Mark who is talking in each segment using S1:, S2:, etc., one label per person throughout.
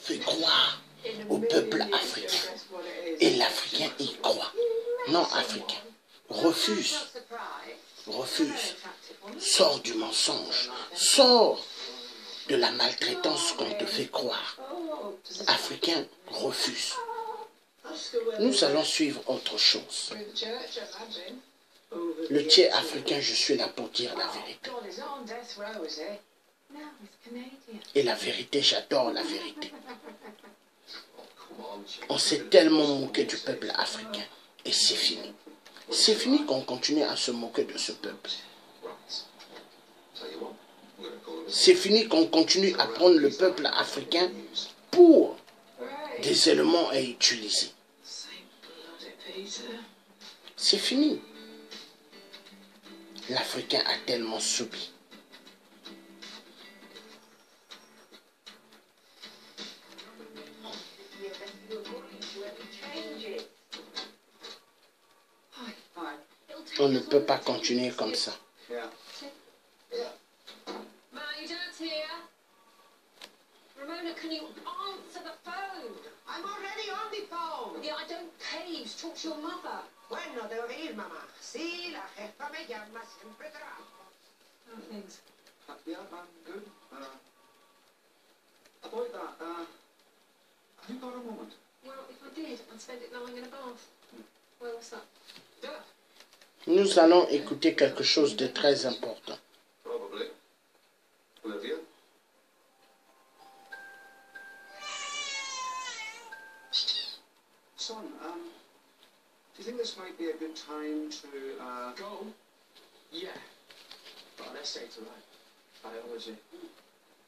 S1: fait croire au peuple africain. Et l'Africain y croit. Non, Africain. Refuse. Refuse. Sors du mensonge. Sors de la maltraitance qu'on te fait croire. Africain, refuse. Nous allons suivre autre chose. Le tiers africain, je suis là pour dire la vérité. Et la vérité, j'adore la vérité. On s'est tellement moqué du peuple africain. Et c'est fini. C'est fini qu'on continue à se moquer de ce peuple. C'est fini qu'on continue à prendre le peuple africain pour des éléments à utiliser. C'est fini. L'Africain a tellement subi. On ne peut pas continuer comme ça.
S2: Ramona, can you answer the phone? I'm already on the phone. Yeah, I don't pay you to talk to your mother. Bueno, debo venir, mamá. Sí, la jefa me llama, siempre trabajo. How are things?
S3: Yeah, I'm good. About that, have you got a moment?
S2: Well, if I did, I'd spend it lying in a bath. Well, what's that?
S1: Nous allons écouter quelque chose de très important.
S3: Probably. Olivia? Son, do you think this might be a good time to,
S4: Go? Yeah. But an essay to write.
S3: biology?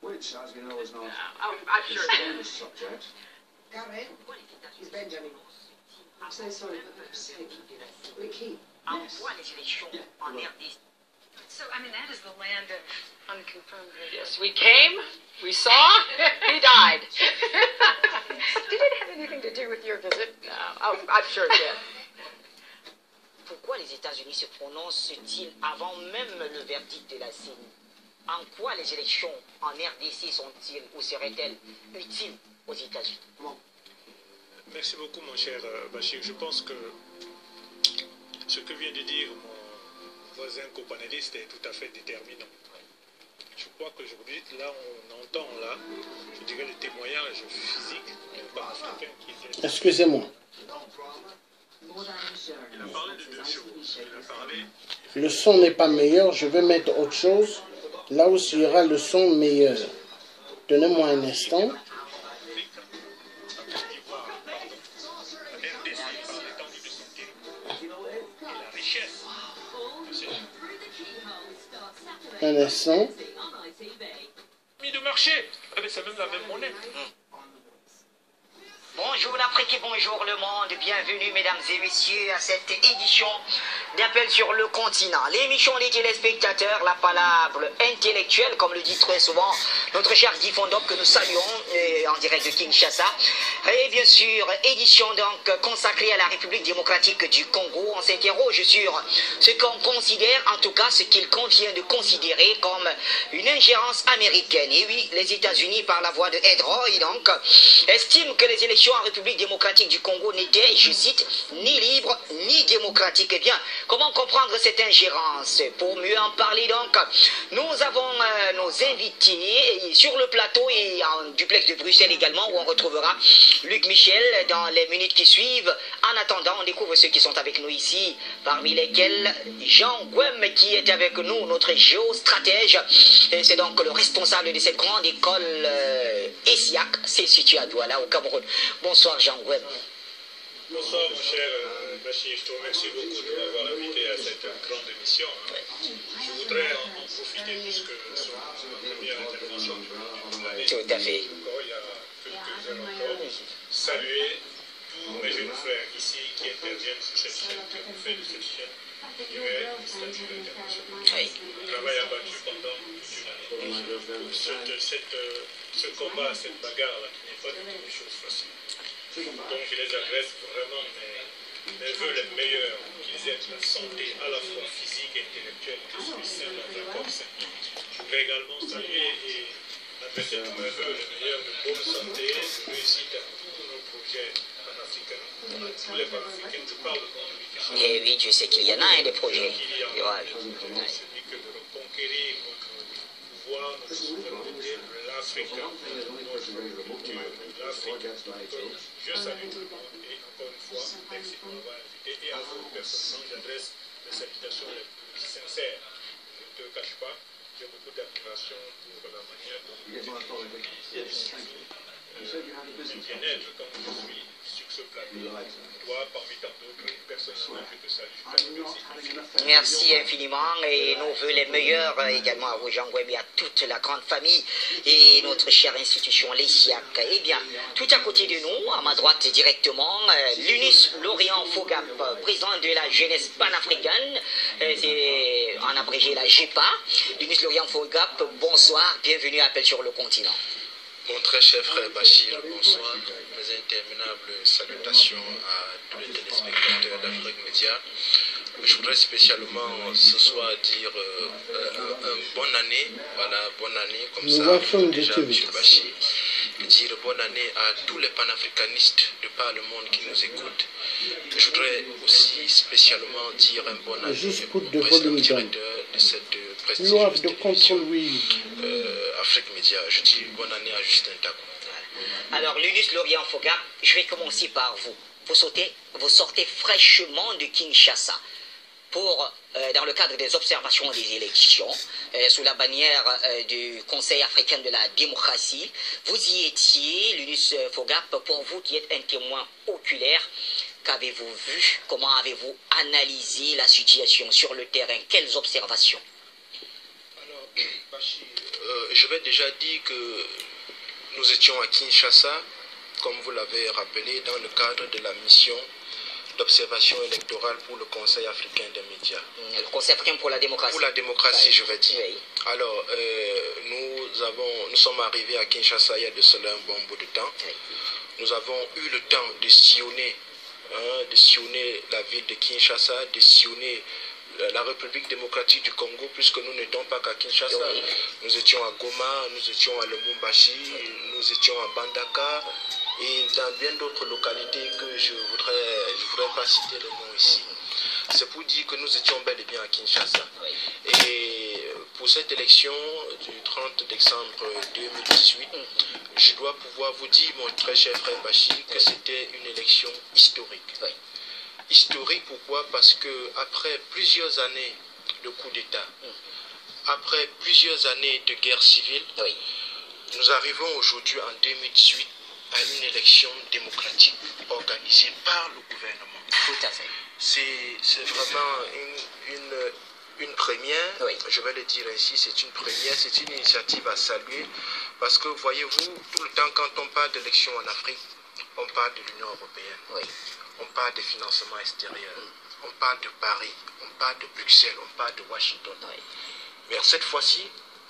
S3: Which, as you know, is not
S4: I'm sure
S3: a subject.
S2: Karen, it's Benjamin. I'm so sorry for that mistake. Ricky.
S4: Yes.
S5: So, I mean, that is the land of unconfirmed reports.
S6: Yes, we came, we saw, he died.
S5: Did it have anything to do with your visit?
S6: No, I'm sure it did.
S7: Pourquoi les États-Unis se prononcent-ils avant même le verdict de la CENI? En quoi les élections en RDC sont-ils ou seraient-elles utiles aux États-Unis?
S8: Merci beaucoup, mon cher Bachir. Je pense que ce que vient de dire mon voisin copanéliste est tout à fait déterminant. Je crois qu'aujourd'hui, là, on entend, là, je dirais, le témoignage physique d'un Africain qui vient...
S1: Excusez-moi.
S8: Il a parlé de deux choses. Il a parlé...
S1: Le son n'est pas meilleur, je vais mettre autre chose. Là où il y aura le son meilleur. Donnez-moi un instant. Un instant.
S8: Mis de marché, c'est même la même monnaie.
S7: Bonjour l'Afrique et bonjour le monde, bienvenue mesdames et messieurs à cette édition d'Appel sur le continent. L'émission des téléspectateurs, la palabre intellectuelle, comme le dit très souvent notre cher Guy Fondop que nous saluons en direct de Kinshasa. Et bien sûr, édition donc consacrée à la République démocratique du Congo. On s'interroge sur ce qu'on considère, en tout cas ce qu'il convient de considérer comme une ingérence américaine. Et oui, les États-Unis, par la voix de Ed Roy, donc, estiment que les élections en République démocratique du Congo n'étaient, je cite, ni libres ni démocratiques. Eh bien, comment comprendre cette ingérence? Pour mieux en parler donc, nous avons nos invités sur le plateau et en duplex de Bruxelles également, où on retrouvera Luc Michel dans les minutes qui suivent. En attendant, on découvre ceux qui sont avec nous ici, parmi lesquels Jean Gouem qui est avec nous, notre géostratège. Et c'est donc le responsable de cette grande école ESIAC, c'est situé à Douala au Cameroun. Bonsoir Jean Gouem.
S8: Bonsoir mon cher Bachir, je te remercie beaucoup de m'avoir invité à cette grande émission. Je voudrais en profiter puisque c'est ma première intervention de l'année.
S7: Tout à fait.
S8: Il y a quelques heures encore, saluer tous mes jeunes frères ici qui interviennent sur cette chaîne, qui ont fait de cette chaîne une statue internationale.
S7: Oui.
S8: Le travail abattu pendant toute une année. Ce combat, cette bagarre-là, qui n'est pas du tout une chose facile. Donc je les adresse vraiment mes voeux les meilleurs, qu'ils aient la santé à la fois physique et intellectuelle, que je suis sain dans un corps sain. Je voudrais également saluer et adresser tous mes voeux les meilleurs de bonne santé, de tous les Panafricains, je parle de monde unification.
S7: Et oui, tu sais qu'il y en a des projets.
S8: Il y a celui que de reconquérir notre pouvoir, notre souveraineté de l'Afrique, notre culture de l'Afrique. Je salue tout le monde et encore une fois, merci pour m'avoir invité et à vous personnellement, j'adresse les salutations les plus sincères. Je ne te cache pas, j'ai beaucoup d'admiration pour la manière dont vous bien-être comme je suis sur ce plateau. Toi, parmi tant d'autres, personnellement, je te salue.
S7: Merci infiniment et nos voeux les meilleurs également à vous, Jean Gwemi, à toute la grande famille et notre chère institution, les SIAC. Eh bien, tout à côté de nous, à ma droite directement, l'UNIS Lorient Fogap, président de la jeunesse panafricaine, c'est en abrégé la GEPA. l'UNIS Lorient Fogap, bonsoir, bienvenue à Appel sur le continent.
S9: Mon très cher frère Bachir, bonsoir. Mes interminables salutations à tous les téléspectateurs d'Afrique Média. Je voudrais spécialement ce soir dire bonne année, voilà, bonne année, comme ça, déjà, M. Bachir. Dire bonne année à tous les panafricanistes de par le monde qui nous écoutent. Je voudrais aussi spécialement dire un bon année au président directeur de cette prestigieuse télévision Afrique Média. Je dis bonne année à Justin Takou.
S7: Alors, l'UNIS Lorient Fogap, je vais commencer par vous. Vous sortez fraîchement de Kinshasa pour, dans le cadre des observations des élections, sous la bannière du Conseil africain de la démocratie. Vous y étiez, l'UNIS Fogap, pour vous qui êtes un témoin oculaire. Qu'avez-vous vu? Comment avez-vous analysé la situation sur le terrain? Quelles observations?
S9: Alors, Bachir, je vais déjà dire que nous étions à Kinshasa, comme vous l'avez rappelé, dans le cadre de la mission d'observation électorale pour le Conseil africain des médias.
S7: Le Conseil africain pour la démocratie.
S9: Pour la démocratie, je vais dire.
S7: Oui.
S9: Alors, nous sommes arrivés à Kinshasa il y a de cela un bon bout de temps.
S7: Oui.
S9: Nous avons eu le temps de sillonner la ville de Kinshasa, de sillonner la République démocratique du Congo, puisque nous n'étions pas qu'à Kinshasa.
S7: Oui.
S9: Nous étions à Goma, nous étions à Lumumbashi, nous étions à Bandaka et dans bien d'autres localités que je voudrais pas citer le nom ici. C'est pour dire que nous étions bel et bien à Kinshasa. Et pour cette élection du 30 décembre 2018, je dois pouvoir vous dire, mon très cher frère Bachir, que c'était une élection historique.
S7: Oui.
S9: Historique, pourquoi? Parce que après plusieurs années de coup d'État, après plusieurs années de guerre civile,
S7: Oui.
S9: nous arrivons aujourd'hui en 2018 à une élection démocratique organisée par le gouvernement.
S7: Tout à fait.
S9: C'est vraiment une première,
S7: Oui.
S9: je vais le dire ainsi, c'est une première, c'est une initiative à saluer, parce que voyez-vous, tout le temps quand on parle d'élection en Afrique, on parle de l'Union européenne.
S7: Oui.
S9: On parle des financements extérieurs, on parle de Paris, on parle de Bruxelles, on parle de Washington.
S7: Oui.
S9: Mais cette fois-ci,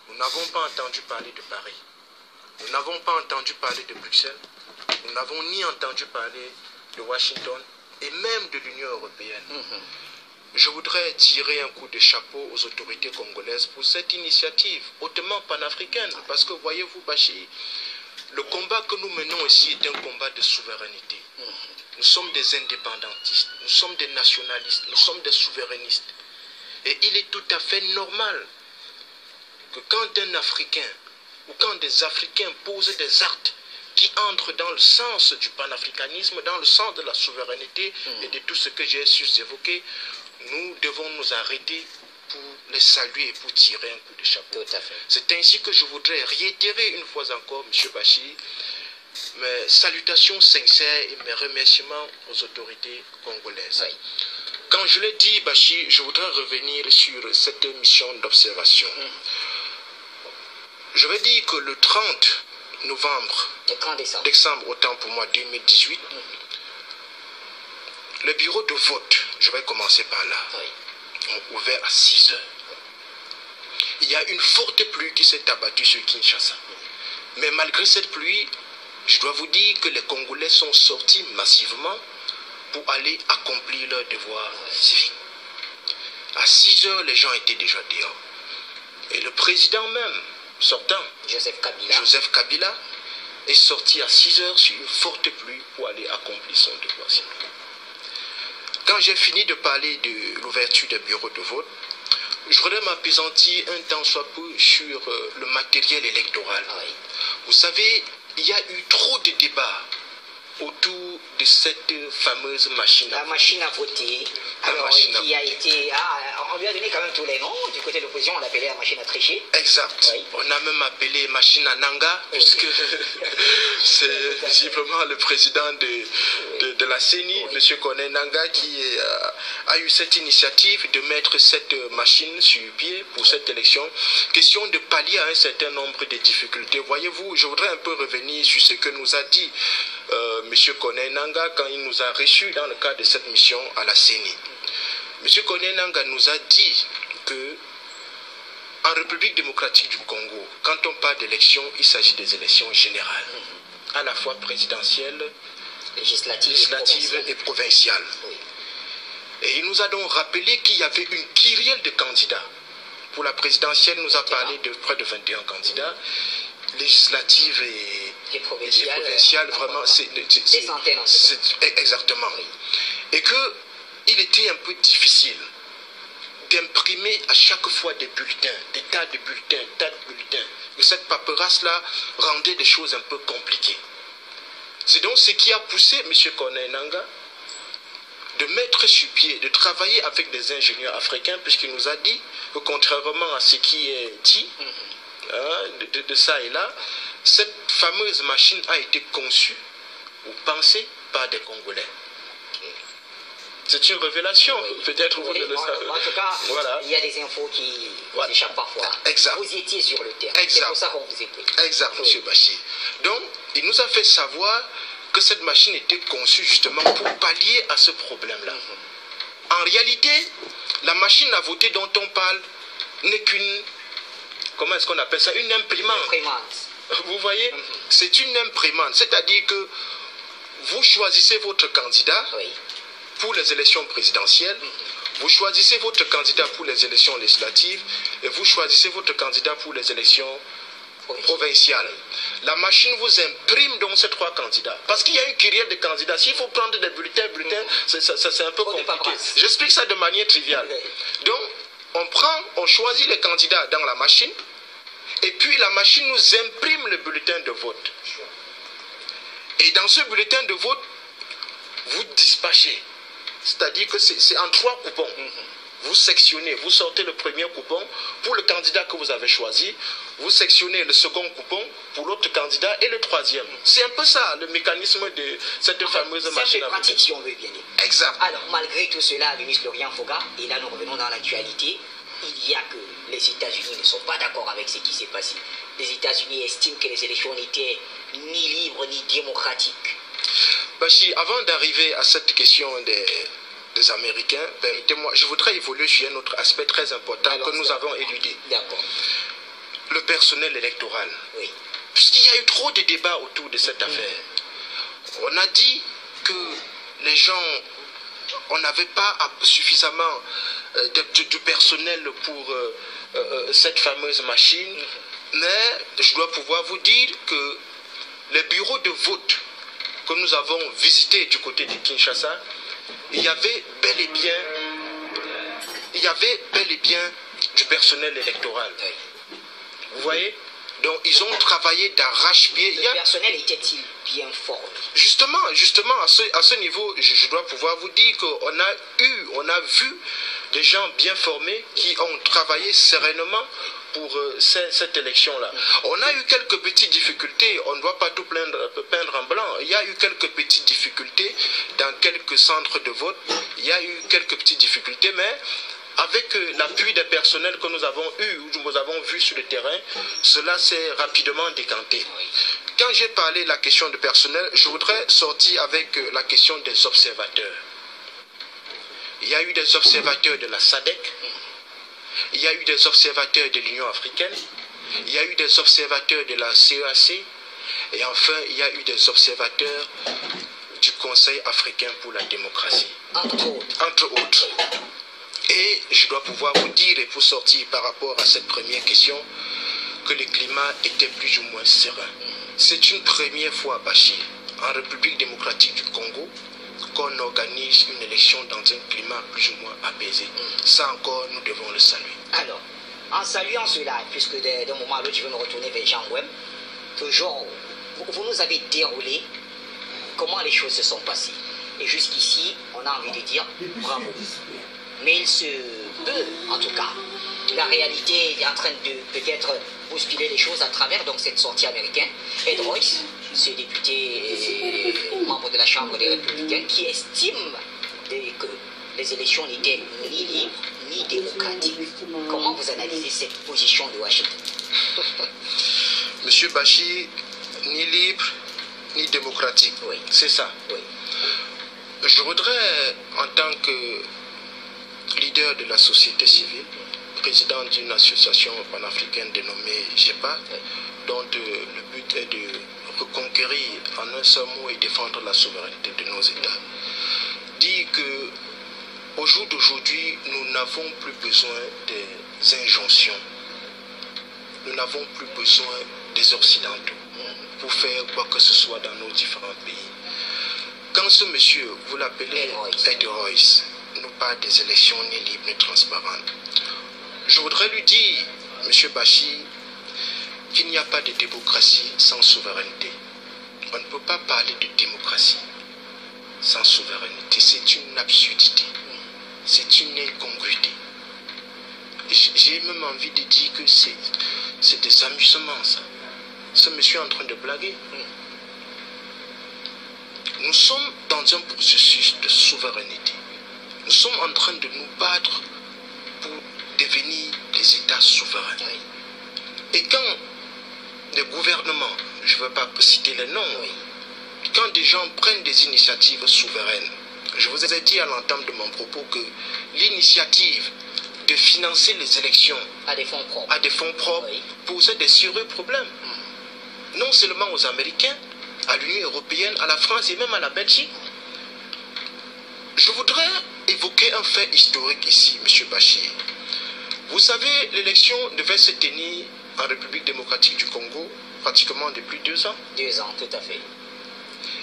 S9: nous n'avons pas entendu parler de Paris. Nous n'avons pas entendu parler de Bruxelles. Nous n'avons ni entendu parler de Washington et même de l'Union européenne. Je voudrais tirer un coup de chapeau aux autorités congolaises pour cette initiative hautement panafricaine. Parce que voyez-vous, Bachir, le combat que nous menons ici est un combat de souveraineté. Nous sommes des indépendantistes, nous sommes des nationalistes, nous sommes des souverainistes. Et il est tout à fait normal que quand un Africain ou quand des Africains posent des actes qui entrent dans le sens du panafricanisme, dans le sens de la souveraineté et de tout ce que j'ai su évoquer, nous devons nous arrêter pour les saluer et pour tirer un coup de chapeau.
S7: Tout à fait.
S9: C'est ainsi que je voudrais réitérer une fois encore, M. Bachir, mes salutations sincères et mes remerciements aux autorités congolaises.
S7: Oui.
S9: Quand je l'ai dit, Bachir, je voudrais revenir sur cette mission d'observation. Je vais dire que le 30 novembre,
S7: Le 30 décembre.
S9: décembre, autant pour moi, 2018, le bureau de vote, je vais commencer par là,
S7: Oui.
S9: ont ouvert à 6 heures. Il y a une forte pluie qui s'est abattue sur Kinshasa. Mais malgré cette pluie, je dois vous dire que les Congolais sont sortis massivement pour aller accomplir leur devoir civique. À 6 heures, les gens étaient déjà dehors. Et le président même, sortant, Joseph Kabila, est sorti à 6 heures sur une forte pluie pour aller accomplir son devoir civique. quand j'ai fini de parler de l'ouverture des bureaux de vote, je voudrais m'appesantir un temps soit peu sur le matériel électoral. Vous savez, il y a eu trop de débats autour de cette fameuse machine à voter.
S7: La machine à voter, alors, qui a été... on lui a donné quand même tous les noms. Du côté de l'opposition, on l'appelait la machine à tricher.
S9: Exact. Oui. On a même appelé machine à Nanga, puisque c'est visiblement le président de la CENI, M. Kone Nanga, qui a eu cette initiative de mettre cette machine sur pied pour cette élection. Question de pallier à un certain nombre de difficultés. Voyez-vous, je voudrais un peu revenir sur ce que nous a dit M. Kone Nanga quand il nous a reçus dans le cadre de cette mission à la CENI. M. Kone Nanga nous a dit que en République démocratique du Congo, quand on parle d'élections, il s'agit des élections générales, à la fois présidentielles, législatives et provinciales. Oui. Et il nous a donc rappelé qu'il y avait une kyrielle de candidats. Pour la présidentielle, il nous a parlé de près de 21 candidats. Législatives et provinciales, vraiment, c'est exactement. Oui. Et qu'il était un peu difficile d'imprimer à chaque fois des bulletins, des tas de bulletins, que cette paperasse-là rendait des choses un peu compliquées. C'est donc ce qui a poussé M. Kone Nanga de mettre sur pied, de travailler avec des ingénieurs africains, puisqu'il nous a dit que contrairement à ce qui est dit, de ça et là, cette fameuse machine a été conçue ou pensée par des Congolais. C'est une révélation, peut-être vous ne le savez.
S7: En tout cas, voilà. Il y a des infos qui échappent parfois.
S9: Exact.
S7: Vous étiez sur le terrain, c'est pour ça qu'on vous écoute.
S9: Exact, M. Bachir. Donc, il nous a fait savoir que cette machine était conçue justement pour pallier à ce problème-là. En réalité, la machine à voter dont on parle n'est qu'une, comment est-ce qu'on appelle ça, une imprimante. Vous voyez, c'est une imprimante, c'est-à-dire que vous choisissez votre candidat pour les élections présidentielles, vous choisissez votre candidat pour les élections législatives et vous choisissez votre candidat pour les élections provinciales. La machine vous imprime donc ces trois candidats. Parce qu'il y a une kyrielle de candidats. S'il faut prendre des bulletins, c'est un peu compliqué. J'explique ça de manière triviale. Donc, on choisit les candidats dans la machine et puis la machine nous imprime le bulletin de vote. Et dans ce bulletin de vote, vous dispatchez. C'est-à-dire que c'est en 3 coupons. Vous sectionnez, vous sortez le premier coupon pour le candidat que vous avez choisi, vous sectionnez le second coupon pour l'autre candidat et le troisième. C'est un peu ça, le mécanisme de cette fameuse machine à voter.
S7: Pratique, si on veut bien dire.
S9: Exact.
S7: Alors, malgré tout cela, le ministre Laurent Foga, et là nous revenons dans l'actualité, il y a que les États-Unis ne sont pas d'accord avec ce qui s'est passé. Les États-Unis estiment que les élections n'étaient ni libres ni démocratiques.
S9: Bachir, avant d'arriver à cette question des Américains, permettez-moi, je voudrais évoluer sur un autre aspect très important que nous avons éludé.
S7: D'accord.
S9: Le personnel électoral.
S7: Oui.
S9: Puisqu'il y a eu trop de débats autour de cette affaire. On a dit que les gens, on n'avait pas suffisamment de personnel pour cette fameuse machine, mais je dois pouvoir vous dire que les bureaux de vote que nous avons visités du côté de Kinshasa, il y avait bel et bien du personnel électoral. Vous voyez? Donc ils ont travaillé d'arrache-pied.
S7: Le personnel était-il bien formé?
S9: Justement, à ce niveau, je dois pouvoir vous dire qu'on a vu des gens bien formés qui ont travaillé sereinement pour cette élection-là. On a eu quelques petites difficultés, on ne doit pas tout peindre en blanc. Il y a eu quelques petites difficultés dans quelques centres de vote. Il y a eu quelques petites difficultés, mais avec l'appui des personnels que nous avons eu, ou nous avons vu sur le terrain, cela s'est rapidement décanté. Quand j'ai parlé de la question du personnel, je voudrais sortir avec la question des observateurs. Il y a eu des observateurs de la SADC, il y a eu des observateurs de l'Union africaine, il y a eu des observateurs de la CEAC, et enfin il y a eu des observateurs du Conseil africain pour la démocratie. Entre autres. Et je dois pouvoir vous dire, et pour sortir par rapport à cette première question, que le climat était plus ou moins serein. C'est une première fois, Bachir, en République démocratique du Congo, qu'on organise une élection dans un climat plus ou moins apaisé. Ça encore, nous devons le saluer.
S7: Alors, en saluant cela, puisque d'un moment à l'autre, je vais me retourner vers Jean Wem, toujours, vous nous avez déroulé comment les choses se sont passées. Et jusqu'ici, on a envie de dire bravo. Mais il se peut, en tout cas, la réalité est en train de peut-être bousculer les choses à travers donc, cette sortie américaine. Ed Royce, ce député membre de la Chambre des Républicains, qui estime que les élections n'étaient ni libres ni démocratiques. Comment vous analysez cette position de Washington?
S9: Monsieur Bachir, ni libre ni démocratique.
S7: Oui.
S9: C'est ça.
S7: Oui.
S9: Je voudrais, en tant que leader de la société civile, président d'une association panafricaine dénommée GEPA, dont le but est de reconquérir en un seul mot et défendre la souveraineté de nos États, dire que au jour d'aujourd'hui, nous n'avons plus besoin des injonctions, nous n'avons plus besoin des Occidentaux pour faire quoi que ce soit dans nos différents pays. Quand ce monsieur, vous l'appelez Ed Royce, nous parle des élections ni libres ni transparentes, je voudrais lui dire, monsieur Bachir, qu'il n'y a pas de démocratie sans souveraineté. On ne peut pas parler de démocratie sans souveraineté. C'est une absurdité. C'est une incongruité. J'ai même envie de dire que c'est des amusements, ça. Ce monsieur est en train de blaguer. Nous sommes dans un processus de souveraineté. Nous sommes en train de nous battre pour devenir des États souverains. Et quand les gouvernements, je ne veux pas citer les noms, quand des gens prennent des initiatives souveraines, je vous ai dit à l'entame de mon propos que l'initiative de financer les élections
S7: à des fonds propres,
S9: posait des sérieux problèmes. Non seulement aux Américains, à l'Union européenne, à la France et même à la Belgique. Je voudrais évoquer un fait historique ici, M. Bachir. Vous savez, l'élection devait se tenir en République démocratique du Congo pratiquement depuis 2 ans.
S7: 2 ans, tout à fait.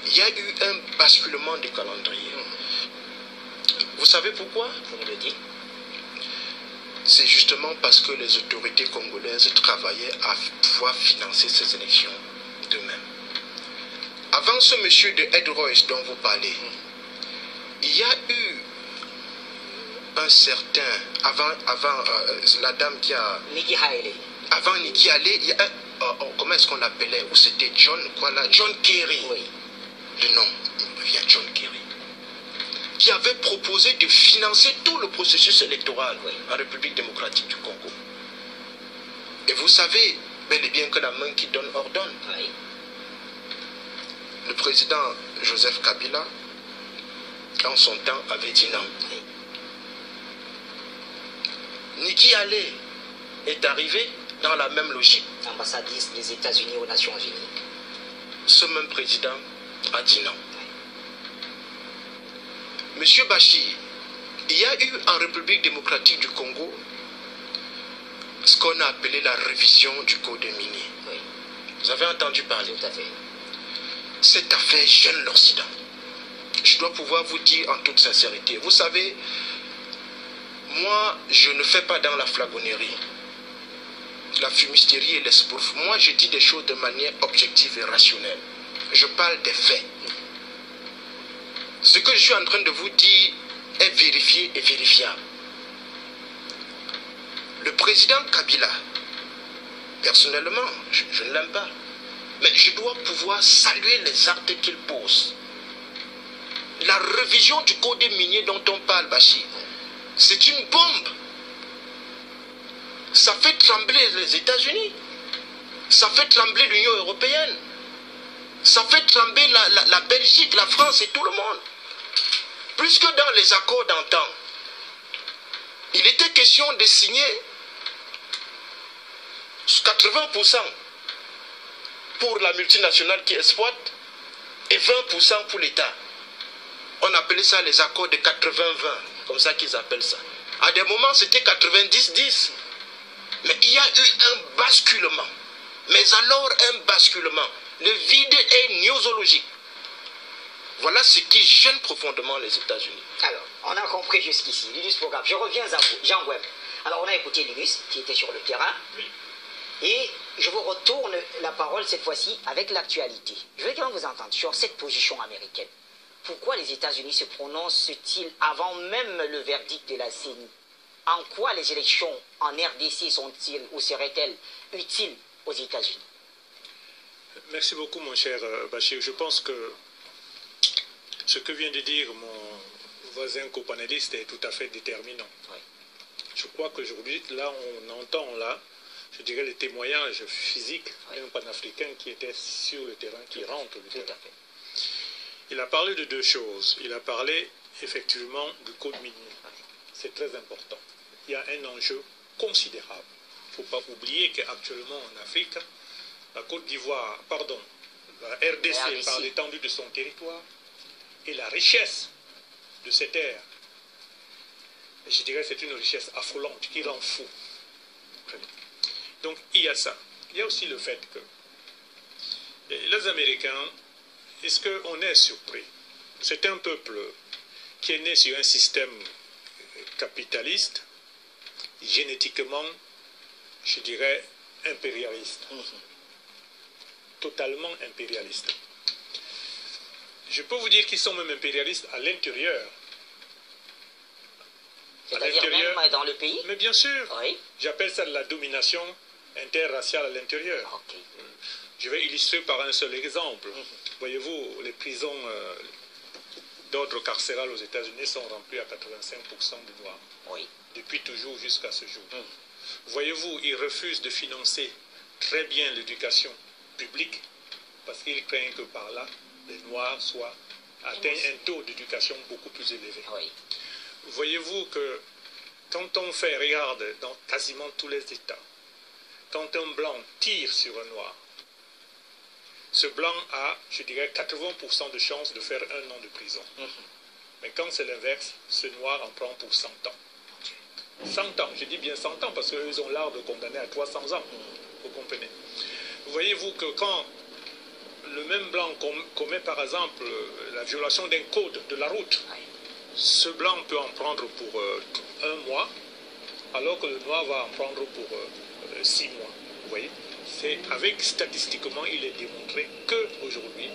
S9: Il y a eu un basculement du calendrier. Vous savez pourquoi?
S7: Vous me le dites.
S9: C'est justement parce que les autorités congolaises travaillaient à pouvoir financer ces élections d'eux-mêmes. Avant ce monsieur de Ed Royce dont vous parlez, il y a eu un certain, avant la dame qui a...
S7: Nikki Haley.
S9: Avant Nikki Haley, il y a comment est-ce qu'on l'appelait? Ou c'était John, quoi là? John Kerry.
S7: Oui.
S9: Le nom, il y a John Kerry, qui avait proposé de financer tout le processus électoral en République démocratique du Congo. Et vous savez bel et bien que la main qui donne ordonne.
S7: Oui.
S9: Le président Joseph Kabila, en son temps, avait dit non.
S7: Oui.
S9: Nikki Haley est arrivé dans la même logique.
S7: Ambassadrice des États-Unis aux Nations Unies.
S9: Ce même président a dit non. Monsieur Bachir, il y a eu en République démocratique du Congo ce qu'on a appelé la révision du code minier.
S7: Oui.
S9: Vous avez entendu parler?
S7: Tout à fait.
S9: Cette affaire gêne l'Occident. Je dois pouvoir vous dire en toute sincérité. Vous savez, moi, je ne fais pas dans la flagonnerie, la fumisterie et l'espouf. Moi, je dis des choses de manière objective et rationnelle. Je parle des faits. Ce que je suis en train de vous dire est vérifié et vérifiable. Le président Kabila, personnellement, je ne l'aime pas, mais je dois pouvoir saluer les actes qu'il pose. La révision du code minier dont on parle, Bachir, c'est une bombe. Ça fait trembler les États-Unis. Ça fait trembler l'Union européenne. Ça fait trembler la Belgique, la France et tout le monde. Puisque dans les accords d'antan, il était question de signer 80% pour la multinationale qui exploite et 20% pour l'État. On appelait ça les accords de 80-20, comme ça qu'ils appellent ça. À des moments, c'était 90-10. Mais il y a eu un basculement. Mais alors un basculement. Le vide est gnosiologique. Voilà ce qui gêne profondément les États-Unis.
S7: Alors, on a compris jusqu'ici. Linus Programme. Je reviens à vous, Jean Webb. Alors, on a écouté Linus, qui était sur le terrain.
S8: Oui.
S7: Et je vous retourne la parole cette fois-ci avec l'actualité. Je veux quand même vous entendre sur cette position américaine. Pourquoi les États-Unis se prononcent-ils avant même le verdict de la CENI? En quoi les élections en RDC sont-ils ou seraient-elles utiles aux États-Unis?
S8: Merci beaucoup, mon cher Bachir. Je pense que ce que vient de dire mon voisin copanéliste est tout à fait déterminant.
S7: Oui.
S8: Je crois qu'aujourd'hui, là, on entend là, je dirais, les témoignages physiques d'un panafricain qui était sur le terrain, qui rentre le terrain.
S7: fait.
S8: Il a parlé de deux choses. Il a parlé effectivement du code minier. C'est très important. Il y a un enjeu considérable. Il ne faut pas oublier qu'actuellement en Afrique, la Côte d'Ivoire, pardon, la RDC par l'étendue de son territoire et la richesse de ces terres, je dirais que c'est une richesse affolante qui rend fou. Donc il y a ça. Il y a aussi le fait que les Américains, est-ce qu'on est surpris? C'est un peuple qui est né sur un système capitaliste, génétiquement, je dirais, impérialiste. Totalement impérialiste. Je peux vous dire qu'ils sont même impérialistes à l'intérieur.
S7: C'est-à-dire même dans le pays?
S8: Mais bien sûr.
S7: Oui.
S8: J'appelle ça de la domination interraciale à l'intérieur.
S7: Okay.
S8: Je vais illustrer par un seul exemple. Voyez-vous, les prisons d'ordre carcéral aux États-Unis sont remplies à 85% de Noirs.
S7: Oui.
S8: Depuis toujours jusqu'à ce jour. Voyez-vous, ils refusent de financer très bien l'éducation publique parce qu'ils craignent que par là, les Noirs atteignent un taux d'éducation beaucoup plus élevé.
S7: Oui.
S8: Voyez-vous que quand on fait, regarde, dans quasiment tous les États, quand un blanc tire sur un noir, ce blanc a, je dirais, 80% de chances de faire 1 an de prison. Mais quand c'est l'inverse, ce noir en prend pour 100 ans. 100 ans, je dis bien 100 ans, parce qu'ils ont l'art de condamner à 300 ans. Vous comprenez? Voyez-vous que quand le même blanc commet par exemple la violation d'un code de la route, ce blanc peut en prendre pour 1 mois, alors que le noir va en prendre pour 6 mois. Vous voyez? C'est avec, statistiquement, il est démontré qu'aujourd'hui,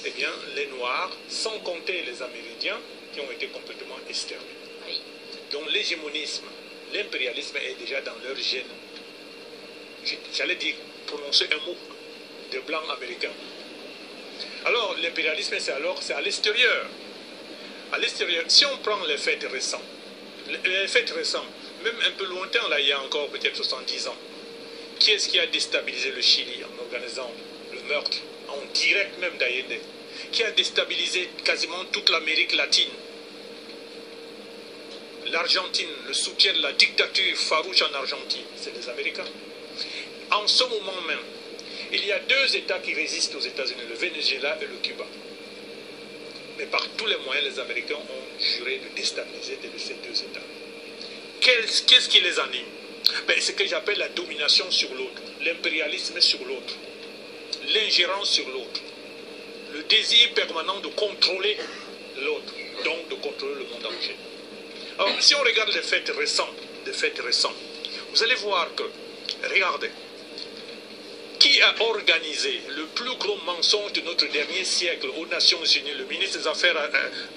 S8: eh bien, les Noirs, sans compter les Amérindiens, qui ont été complètement exterminés. Donc l'hégémonisme, l'impérialisme est déjà dans leur gène. J'allais dire, prononcer un mot de blanc américain. Alors l'impérialisme, c'est à l'extérieur. À l'extérieur, si on prend les faits récents, même un peu lointain, là, il y a encore peut-être 70 ans, qui est-ce qui a déstabilisé le Chili en organisant le meurtre, en direct même d'Allende, qui a déstabilisé quasiment toute l'Amérique latine? L'Argentine, le soutien de la dictature farouche en Argentine, c'est les Américains. En ce moment même, il y a 2 États qui résistent aux États-Unis, le Venezuela et le Cuba. Mais par tous les moyens, les Américains ont juré de déstabiliser ces 2 États. Qu'est-ce qui les anime? C'est ce que j'appelle la domination sur l'autre, l'impérialisme sur l'autre, l'ingérence sur l'autre, le désir permanent de contrôler l'autre, donc de contrôler le monde entier. Alors, si on regarde les faits récents, vous allez voir que, regardez, qui a organisé le plus gros mensonge de notre dernier siècle aux Nations Unies, le ministre des Affaires,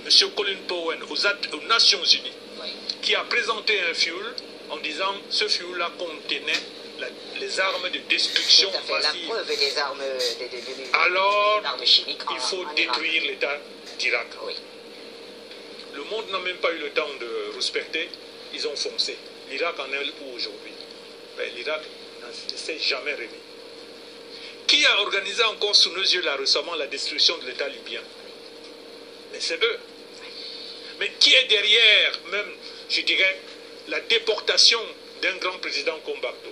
S8: M. Colin Powell, aux Nations Unies, qui a présenté un fuel en disant ce fuel-là contenait les armes de destruction massive.
S7: La preuve des armes,
S8: alors,
S7: armes chimiques
S8: il faut détruire l'État d'Irak.
S7: Oui.
S8: Le monde n'a même pas eu le temps de respecter, ils ont foncé. L'Irak en est où aujourd'hui? L'Irak ne s'est jamais remis. Qui a organisé encore sous nos yeux là récemment la destruction de l'État libyen? Mais c'est eux. Mais qui est derrière même, je dirais, la déportation d'un grand président comme Gbagbo?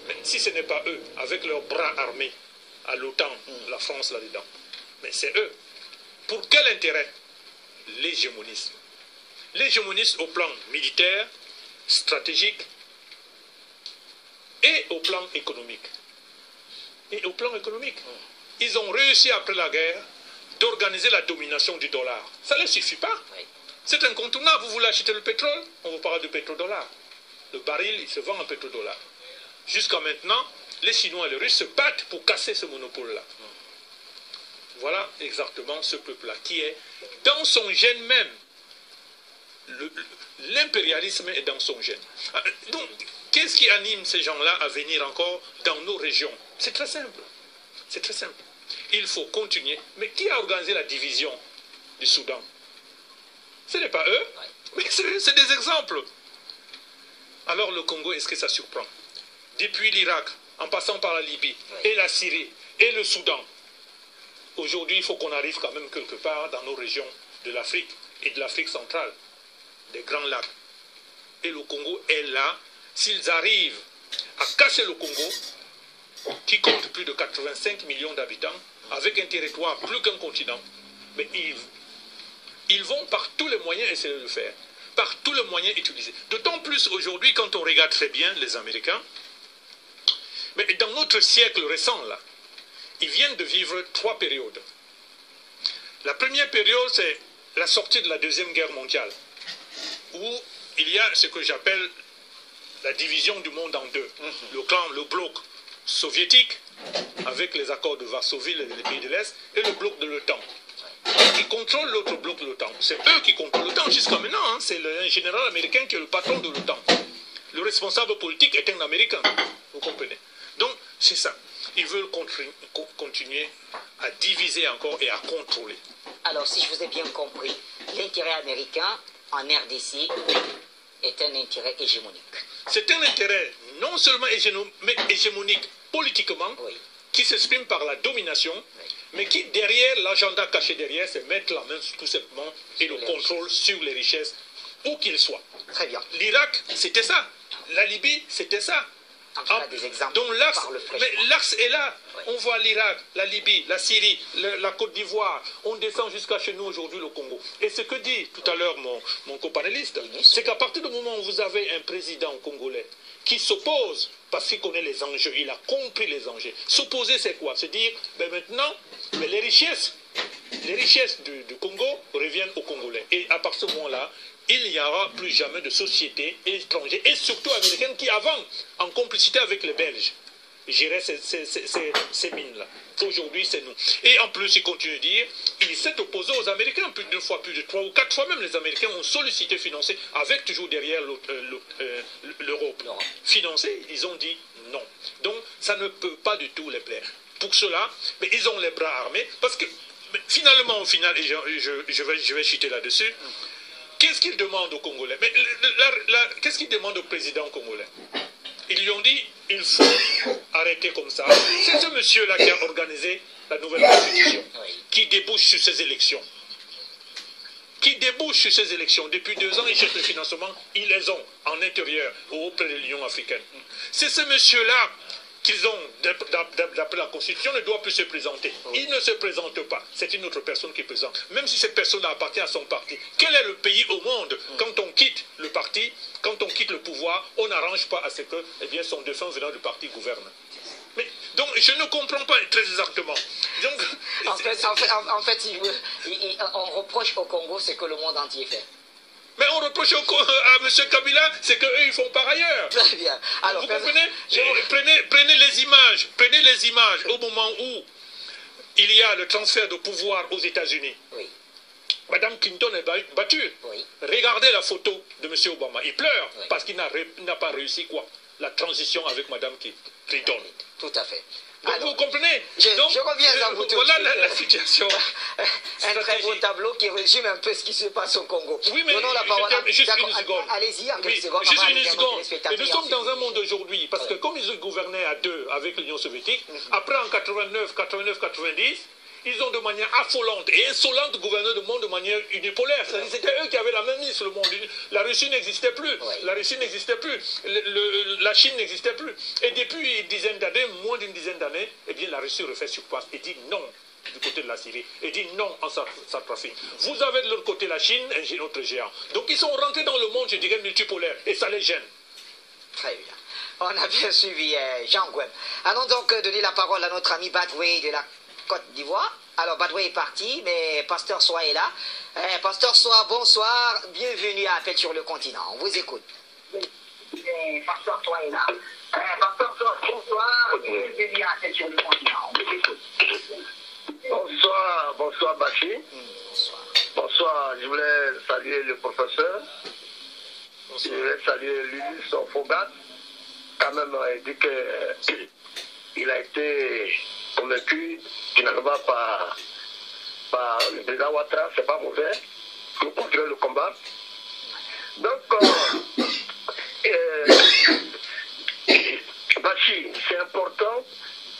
S8: Mais si ce n'est pas eux, avec leurs bras armés, à l'OTAN, la France là-dedans, mais c'est eux. Pour quel intérêt? L'hégémonisme. L'hégémonisme au plan militaire, stratégique et au plan économique. Ils ont réussi après la guerre d'organiser la domination du dollar. Ça ne leur suffit pas. Oui. C'est incontournable. Vous voulez acheter le pétrole? On vous parle de pétrodollar. Le baril, il se vend en pétrodollar. Jusqu'à maintenant, les Chinois et les Russes se battent pour casser ce monopole-là. Voilà exactement ce peuple-là qui est dans son gène même. L'impérialisme est dans son gène. Donc, qu'est-ce qui anime ces gens-là à venir encore dans nos régions? C'est très simple. C'est très simple. Il faut continuer. Mais qui a organisé la division du Soudan? Ce n'est pas eux, mais c'est des exemples. Alors le Congo, est-ce que ça surprend? Depuis l'Irak, en passant par la Libye, et la Syrie, et le Soudan, aujourd'hui, il faut qu'on arrive quand même quelque part dans nos régions de l'Afrique et de l'Afrique centrale, des grands lacs. Et le Congo est là. S'ils arrivent à casser le Congo, qui compte plus de 85 millions d'habitants, avec un territoire plus qu'un continent, mais ils vont par tous les moyens essayer de le faire, par tous les moyens utilisés. D'autant plus aujourd'hui, quand on regarde très bien les Américains, mais dans notre siècle récent, là, ils viennent de vivre 3 périodes. La première période, c'est la sortie de la Deuxième Guerre mondiale, où il y a ce que j'appelle la division du monde en deux. Le bloc soviétique, avec les accords de Varsovie, les pays de l'Est, et le bloc de l'OTAN, qui contrôle l'autre bloc de l'OTAN. C'est eux qui contrôlent l'OTAN jusqu'à maintenant. Hein. C'est un général américain qui est le patron de l'OTAN. Le responsable politique est un Américain. Vous comprenez? Donc, c'est ça. Ils veulent continuer à diviser encore et à contrôler.
S7: Alors, si je vous ai bien compris, l'intérêt américain en RDC est un intérêt hégémonique.
S8: C'est un intérêt non seulement mais hégémonique politiquement, qui s'exprime par la domination, mais qui, derrière, l'agenda caché derrière, c'est mettre la main tout simplement et le contrôle sur les richesses, où qu'ils soient.
S7: Très bien.
S8: L'Irak, c'était ça. La Libye, c'était ça.
S7: En tout cas, des exemples.
S8: Donc l'axe est là. Oui. On voit l'Irak, la Libye, la Syrie, la Côte d'Ivoire. On descend jusqu'à chez nous aujourd'hui, le Congo. Et ce que dit tout à l'heure mon copanéliste, c'est qu'à partir du moment où vous avez un président congolais qui s'oppose, parce qu'il connaît les enjeux, il a compris les enjeux. S'opposer, c'est quoi? Se dire, ben maintenant, ben les richesses du Congo reviennent aux Congolais. Et à partir de ce moment-là, il n'y aura plus jamais de société étrangère, et surtout américaine, qui avant, en complicité avec les Belges, gérait ces mines-là. Aujourd'hui, c'est nous. Et en plus, il continue de dire, il s'est opposé aux Américains plus d'une fois, plus de 3 ou 4 fois même. Les Américains ont sollicité, financé, avec toujours derrière l'Europe. Financé, ils ont dit non. Donc, ça ne peut pas du tout les plaire. Pour cela, mais ils ont les bras armés, parce que finalement, au final, et je vais chuter là-dessus, qu'est-ce qu'ils demandent aux Congolais? Mais qu'est-ce qu'ils demandent au président congolais? Ils lui ont dit, il faut arrêter comme ça. C'est ce monsieur-là qui a organisé la nouvelle constitution, qui débouche sur ces élections. Depuis 2 ans, ils cherchent le financement, ils les ont en intérieur auprès de l'Union africaine. C'est ce monsieur-là qu'ils ont, d'après la Constitution, ne doit plus se présenter. Il ne se présente pas. C'est une autre personne qui présente. Même si cette personne appartient à son parti. Quel est le pays au monde, quand on quitte le parti, quand on quitte le pouvoir, on n'arrange pas à ce que son défunt venant du parti gouverne? Mais, donc, je ne comprends pas très exactement. Donc,
S7: en fait, on reproche au Congo ce que le monde entier fait.
S8: Mais on reproche à M. Kabila, c'est qu'eux, ils font par ailleurs.
S7: Très bien. Alors,
S8: vous comprenez? Prenez les images au moment où il y a le transfert de pouvoir aux États-Unis. Oui. Madame Clinton est battue. Oui. Regardez la photo de M. Obama. Il pleure parce qu'il n'a pas réussi quoi? La transition avec Madame Clinton.
S7: Tout à fait.
S8: Donc, vous comprenez?
S7: Je reviens à vous.
S8: Voilà la situation.
S7: Un très beau tableau qui résume un peu ce qui se passe au Congo.
S8: Oui, mais juste une seconde.
S7: Allez-y, en quelques secondes.
S8: Juste une seconde. Et nous sommes dans un monde aujourd'hui, parce que comme ils gouvernaient à 2 avec l'Union soviétique, après en 89-90, ils ont de manière affolante et insolente gouverné le monde de manière unipolaire. C'était eux qui avaient la même mise sur le monde. La Russie n'existait plus. La Russie n'existait plus. La Chine n'existait plus. Et depuis une dizaine d'années, moins d'une dizaine d'années, eh bien la Russie refait surface et dit non du côté de la Syrie. Et dit non en Centrafrique. Vous avez de l'autre côté la Chine, un autre géant. Donc ils sont rentrés dans le monde, je dirais, multipolaire. Et ça les gêne.
S7: Très bien. On a bien suivi Jean Gouem. Allons donc donner la parole à notre ami Badway de la Côte d'Ivoire. Alors, Badoué est parti, mais Pasteur Soa est là. Pasteur Soa, bonsoir. Bienvenue à Appel sur le continent. On vous écoute. Pasteur Soa est là. Pasteur Soa, bonsoir. Bienvenue à Appel sur le continent. On vous écoute.
S10: Bonsoir Bachir. Bonsoir, je voulais saluer le professeur. Je voulais saluer Lulu, son Fogat. Quand même, il dit qu'il a été convaincu finalement par le président Ouattara, c'est pas mauvais. Nous continuons le combat. Donc, Bachir, c'est important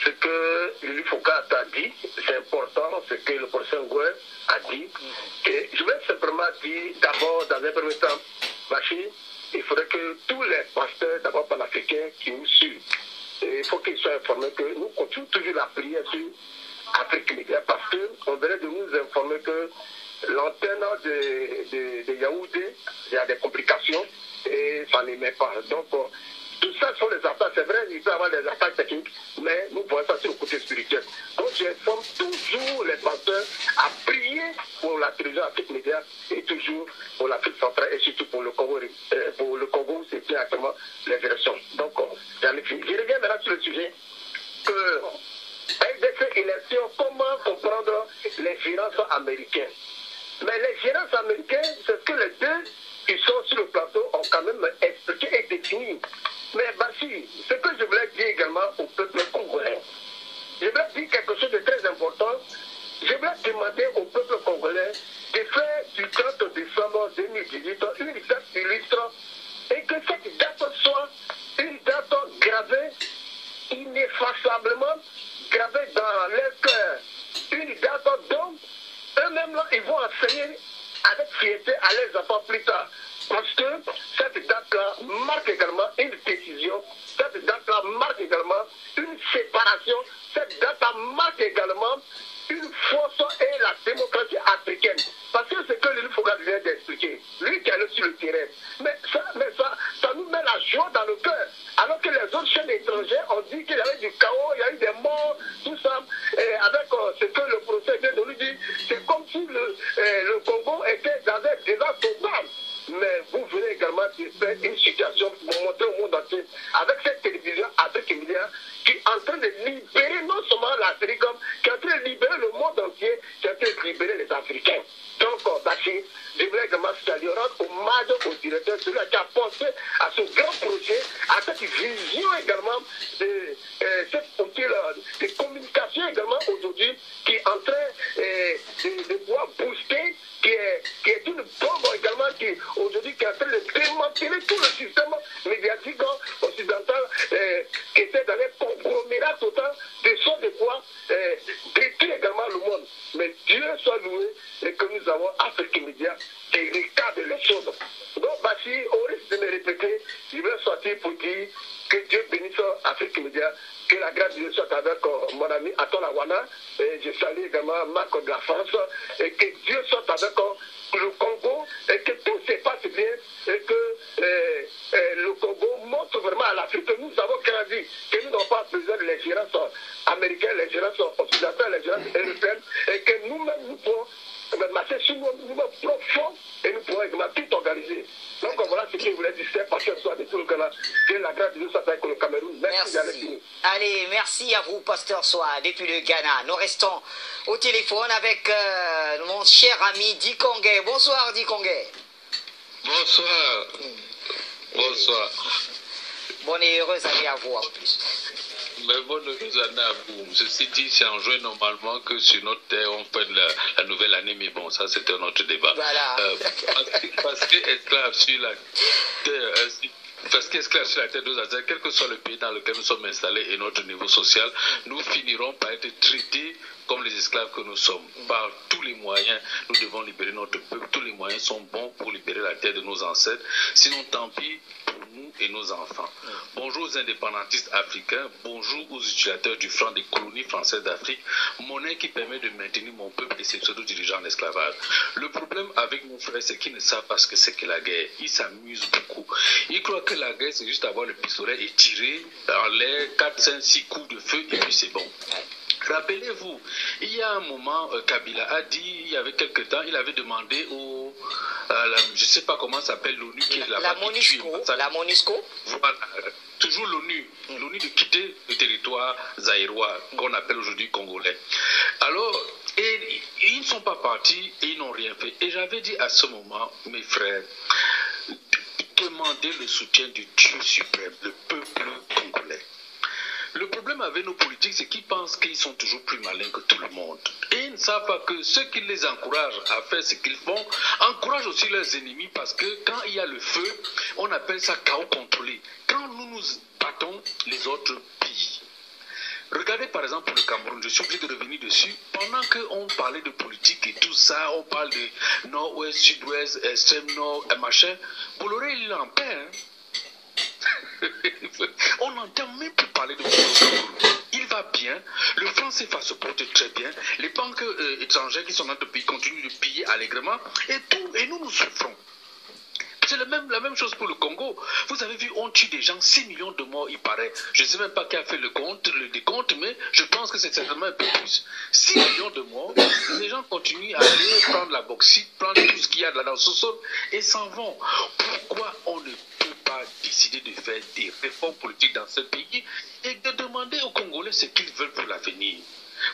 S10: ce que Lulu Fogat a dit, c'est important ce que le professeur Ngoué a dit. Et je vais simplement dire d'abord, dans un premier temps, Bachir, il faudrait que tous les pasteurs, d'abord panafricains, qui nous suivent, il faut qu'ils soient informés que nous continuons toujours la prière sur Afrique Média, parce qu'on venait de nous informer que l'antenne de Yaoundé, il y a des complications et ça n'émet pas. Donc, tout ça sont des attaques, c'est vrai, il peut y avoir des attaques techniques, mais nous pouvons passer au côté spirituel. Donc j'informe toujours les pasteurs à prier pour la télévision Afrique Média et toujours pour l'Afrique centrale et surtout pour le Congo où c'est actuellement les élections. Donc j'en ai fini. Je reviens maintenant sur le sujet que avec ces élections, comment comprendre les gérances américaines. Mais les gérances américaines, c'est ce que les deux qui sont sur le plateau ont quand même expliqué et défini. Mais Bachir, ce que je voulais dire également au peuple congolais, je voulais dire quelque chose de très important. Je voulais demander au peuple congolais de faire du 30 décembre 2018 une date illustre et que cette date soit une date gravée, ineffaçablement gravée dans leur cœur. Une date dont eux-mêmes là, ils vont enseigner avec fierté à leurs enfants plus tard. Parce que cette date-là marque également une décision, cette date-là marque également une séparation, cette date-là marque également une force et la démocratie africaine. Parce que c'est ce que Lulu Fogat vient d'expliquer, lui qui est allé sur le terrain. Mais ça nous met la joie dans le cœur. Alors que les autres chaînes étrangères ont dit qu'il y avait du chaos, il y a eu des morts, tout ça. Et avec ce que le procès vient de lui dire, c'est comme si le Congo était dans un désastre total. Mais vous venez également de faire une situation pour montrer au monde entier avec cette télévision Afrique Média qui est en train de libérer non seulement l'Afrique, qui est en train de libérer le monde entier, qui est en train de libérer les Africains. Donc, Bachir, je voulais également saluer, rendre hommage au directeur, celui qui a pensé à ce grand projet, à cette vision également de cette de communication également aujourd'hui qui est en train de pouvoir booster, qui est une bombe également qui aujourd'hui qui est en train de démanteler tout le système médiatique occidental qui était dans un conglomérat total de sorte de pouvoir détruire également le monde. Mais Dieu soit loué et que nous avons Afrique Média qui regarde les choses. Donc, Bachir, au risque de me répéter, je vais sortir pour dire que Dieu bénisse Afrique Média, que la grâce de Dieu soit avec mon ami Aton Awana, et je salue également Marc de la France, et que Dieu soit avec le Congo, et que tout se passe bien, et que le Congo montre vraiment à l'Afrique que nous avons grandi, que nous n'avons pas besoin de l'ingérence américaine, l'ingérence occidentale, l'ingérence européenne, et que nous-mêmes nous pouvons marcher sur nous-mêmes profonds, et nous pourrons également tout organiser. Donc voilà ce que je voulais dire, c'est parce que soit de tout le Ghana, que la grâce de Dieu soit avec le Cameroun. Merci.
S7: Allez, merci à vous, Pasteur Soa, depuis le Ghana. Nous restons au téléphone avec mon cher ami Dikongé. Bonsoir, Dikongé.
S11: Bonsoir. Bonsoir.
S7: Bonne et heureuse année à vous en plus.
S11: Mais bonne heureuse année à vous. Ceci dit, c'est en juin normalement que sur notre terre on fait la nouvelle année, mais bon, ça c'est un autre débat.
S7: Voilà.
S11: Parce que esclaves sur la terre, parce qu'esclaves sur la terre nous attendent, quel que soit le pays dans lequel nous sommes installés et notre niveau social, nous finirons par être traités comme les esclaves que nous sommes. Par tous les moyens, nous devons libérer notre peuple. Tous les moyens sont bons pour libérer la terre de nos ancêtres. Sinon, tant pis pour nous et nos enfants. Bonjour aux indépendantistes africains. Bonjour aux utilisateurs du franc des colonies françaises d'Afrique. Monnaie qui permet de maintenir mon peuple et ses pseudo-dirigeants en esclavage. Le problème avec nos frères, c'est qu'ils ne savent pas ce que c'est que la guerre. Ils s'amusent beaucoup. Ils croient que la guerre, c'est juste avoir le pistolet et tirer dans l'air 4, 5, 6 coups de feu et puis c'est bon. Rappelez-vous, il y a un moment, Kabila a dit, il y avait quelque temps, il avait demandé au, je ne sais pas comment s'appelle l'ONU qui est là-bas.
S7: La MONUSCO.
S11: Voilà, toujours l'ONU de quitter le territoire zaïrois, qu'on appelle aujourd'hui congolais. Alors, et, ils ne sont pas partis et ils n'ont rien fait. Et j'avais dit à ce moment, mes frères, demandez le soutien du Dieu suprême, le peuple congolais. Le problème avec nos politiques, c'est qu'ils pensent qu'ils sont toujours plus malins que tout le monde. Et ils ne savent pas que ceux qui les encouragent à faire ce qu'ils font, encouragent aussi leurs ennemis parce que quand il y a le feu, on appelle ça chaos contrôlé. Quand nous nous battons, les autres pillent. Regardez par exemple pour le Cameroun, je suis obligé de revenir dessus. Pendant qu'on parlait de politique et tout ça, on parle de nord-ouest, sud-ouest, extrême nord, machin, Bolloré il est en paix. Hein? On n'entend même plus parler de Cameroun. Il va bien, le franc CFA se porte très bien, les banques étrangères qui sont dans notre pays continuent de piller allègrement, et nous souffrons. C'est la même chose pour le Congo. Vous avez vu, on tue des gens, 6 millions de morts, il paraît. Je ne sais même pas qui a fait le décompte, mais je pense que c'est certainement un peu plus. 6 millions de morts, les gens continuent à aller prendre la bauxite, prendre tout ce qu'il y a là dans ce sol et s'en vont. Pourquoi on ne peut pas décider de faire des réformes politiques dans ce pays et de demander aux Congolais ce qu'ils veulent pour l'avenir?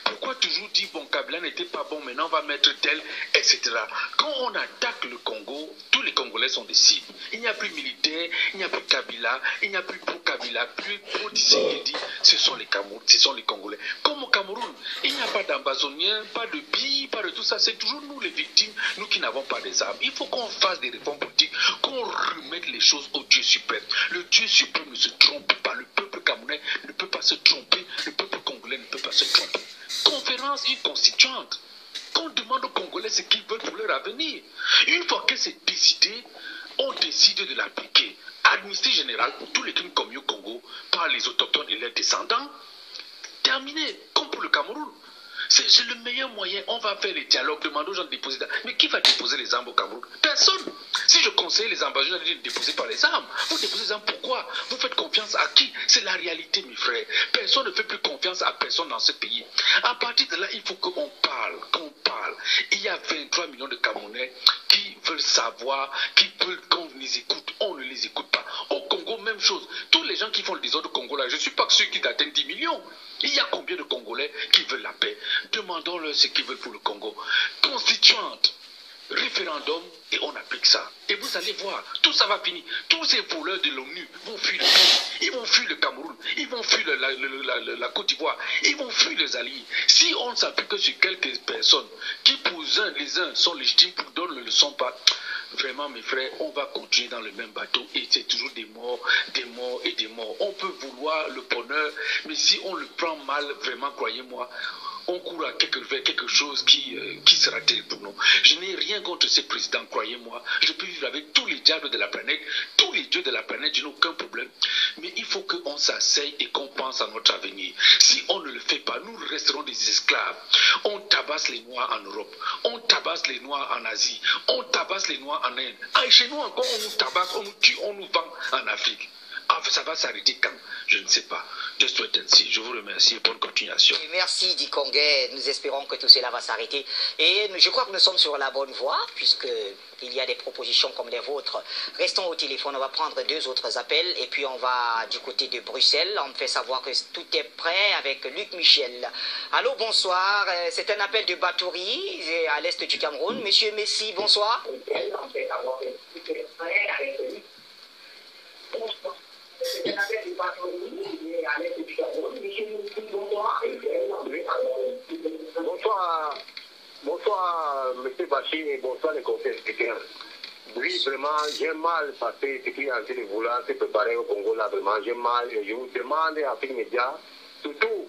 S11: Pourquoi toujours dire, bon, Kabila n'était pas bon, maintenant on va mettre tel, etc. Quand on attaque le Congo, tous les Congolais sont des cibles. Il n'y a plus militaires, il n'y a plus Kabila, il n'y a plus pro-Kabila, plus pro-Tshisekedi, ce sont les Camerounais, ce sont les Congolais. Comme au Cameroun, il n'y a pas d'Ambazoniens, pas de billes, pas de tout ça, c'est toujours nous les victimes, nous qui n'avons pas des armes. Il faut qu'on fasse des réformes politiques, qu'on remette les choses au Dieu suprême. Le Dieu suprême ne se trompe pas, le peuple camerounais ne peut pas se tromper, le peuple congolais ne peut pas se tromper. Conférence constituante, qu'on demande aux Congolais ce qu'ils veulent pour leur avenir. Une fois que c'est décidé, on décide de l'appliquer. Amnistie générale pour tous les crimes commis au Congo par les autochtones et leurs descendants. Terminé, comme pour le Cameroun. C'est le meilleur moyen. On va faire les dialogues, demander aux gens de déposer. Mais qui va déposer les armes au Cameroun? Personne. Si je conseille les ambassadeurs de déposer pas les armes, vous déposez les armes pourquoi? Vous faites confiance à qui? C'est la réalité, mes frères. Personne ne fait plus confiance à personne dans ce pays. À partir de là, il faut qu'on parle, Il y a 23 millions de Camerounais qui veulent savoir, qui veulent qu'on les écoute. On ne les écoute pas. Au Congo, même chose. Tous les gens qui font le désordre au Congo, là, je ne suis pas sûr qu'ils atteignent 10 millions. Il y a combien de Congolais qui veulent la paix? Demandons-leur ce qu'ils veulent pour le Congo. Constituante, référendum, et on applique ça. Et vous allez voir, tout ça va finir. Tous ces voleurs de l'ONU vont fuir le pays. Ils vont fuir le Cameroun. Ils vont fuir la Côte d'Ivoire. Ils vont fuir les alliés. Si on ne s'appuie que sur quelques personnes qui pour les uns sont légitimes, pour d'autres ne le sont pas, vraiment mes frères, on va continuer dans le même bateau et c'est toujours des morts et des morts. On peut vouloir le bonheur, mais si on le prend mal, vraiment, croyez-moi, on court à quelque chose qui sera terrible pour nous. Je n'ai rien contre ces présidents, croyez-moi. Je peux vivre avec tous les diables de la planète, tous les dieux de la planète, je n'ai aucun problème. Mais il faut qu'on s'asseye et qu'on pense à notre avenir. Si on ne le fait pas, nous resterons des esclaves. On tabasse les Noirs en Europe, on tabasse les Noirs en Asie, on tabasse les Noirs en Inde. Ah, chez nous encore, on nous tabasse, on nous tue, on nous vend en Afrique. Ah, ça va s'arrêter quand? Je ne sais pas. Je souhaite ainsi. Je vous remercie et bonne continuation.
S7: Merci, dit Conguet. Nous espérons que tout cela va s'arrêter. Et je crois que nous sommes sur la bonne voie, puisqu'il y a des propositions comme les vôtres. Restons au téléphone. On va prendre 2 autres appels. Et puis, on va du côté de Bruxelles. On me fait savoir que tout est prêt avec Luc Michel. Allô, bonsoir. C'est un appel de Batouri, à l'est du Cameroun. Monsieur Messi, bonsoir.
S10: Bonsoir, M. Bachir, et bonsoir les conseils africains. Oui, vraiment, j'ai mal passé ce qui est en train de vouloir se préparer au Congo, là, vraiment, j'ai mal. Et je vous demande à Afrique Média, surtout,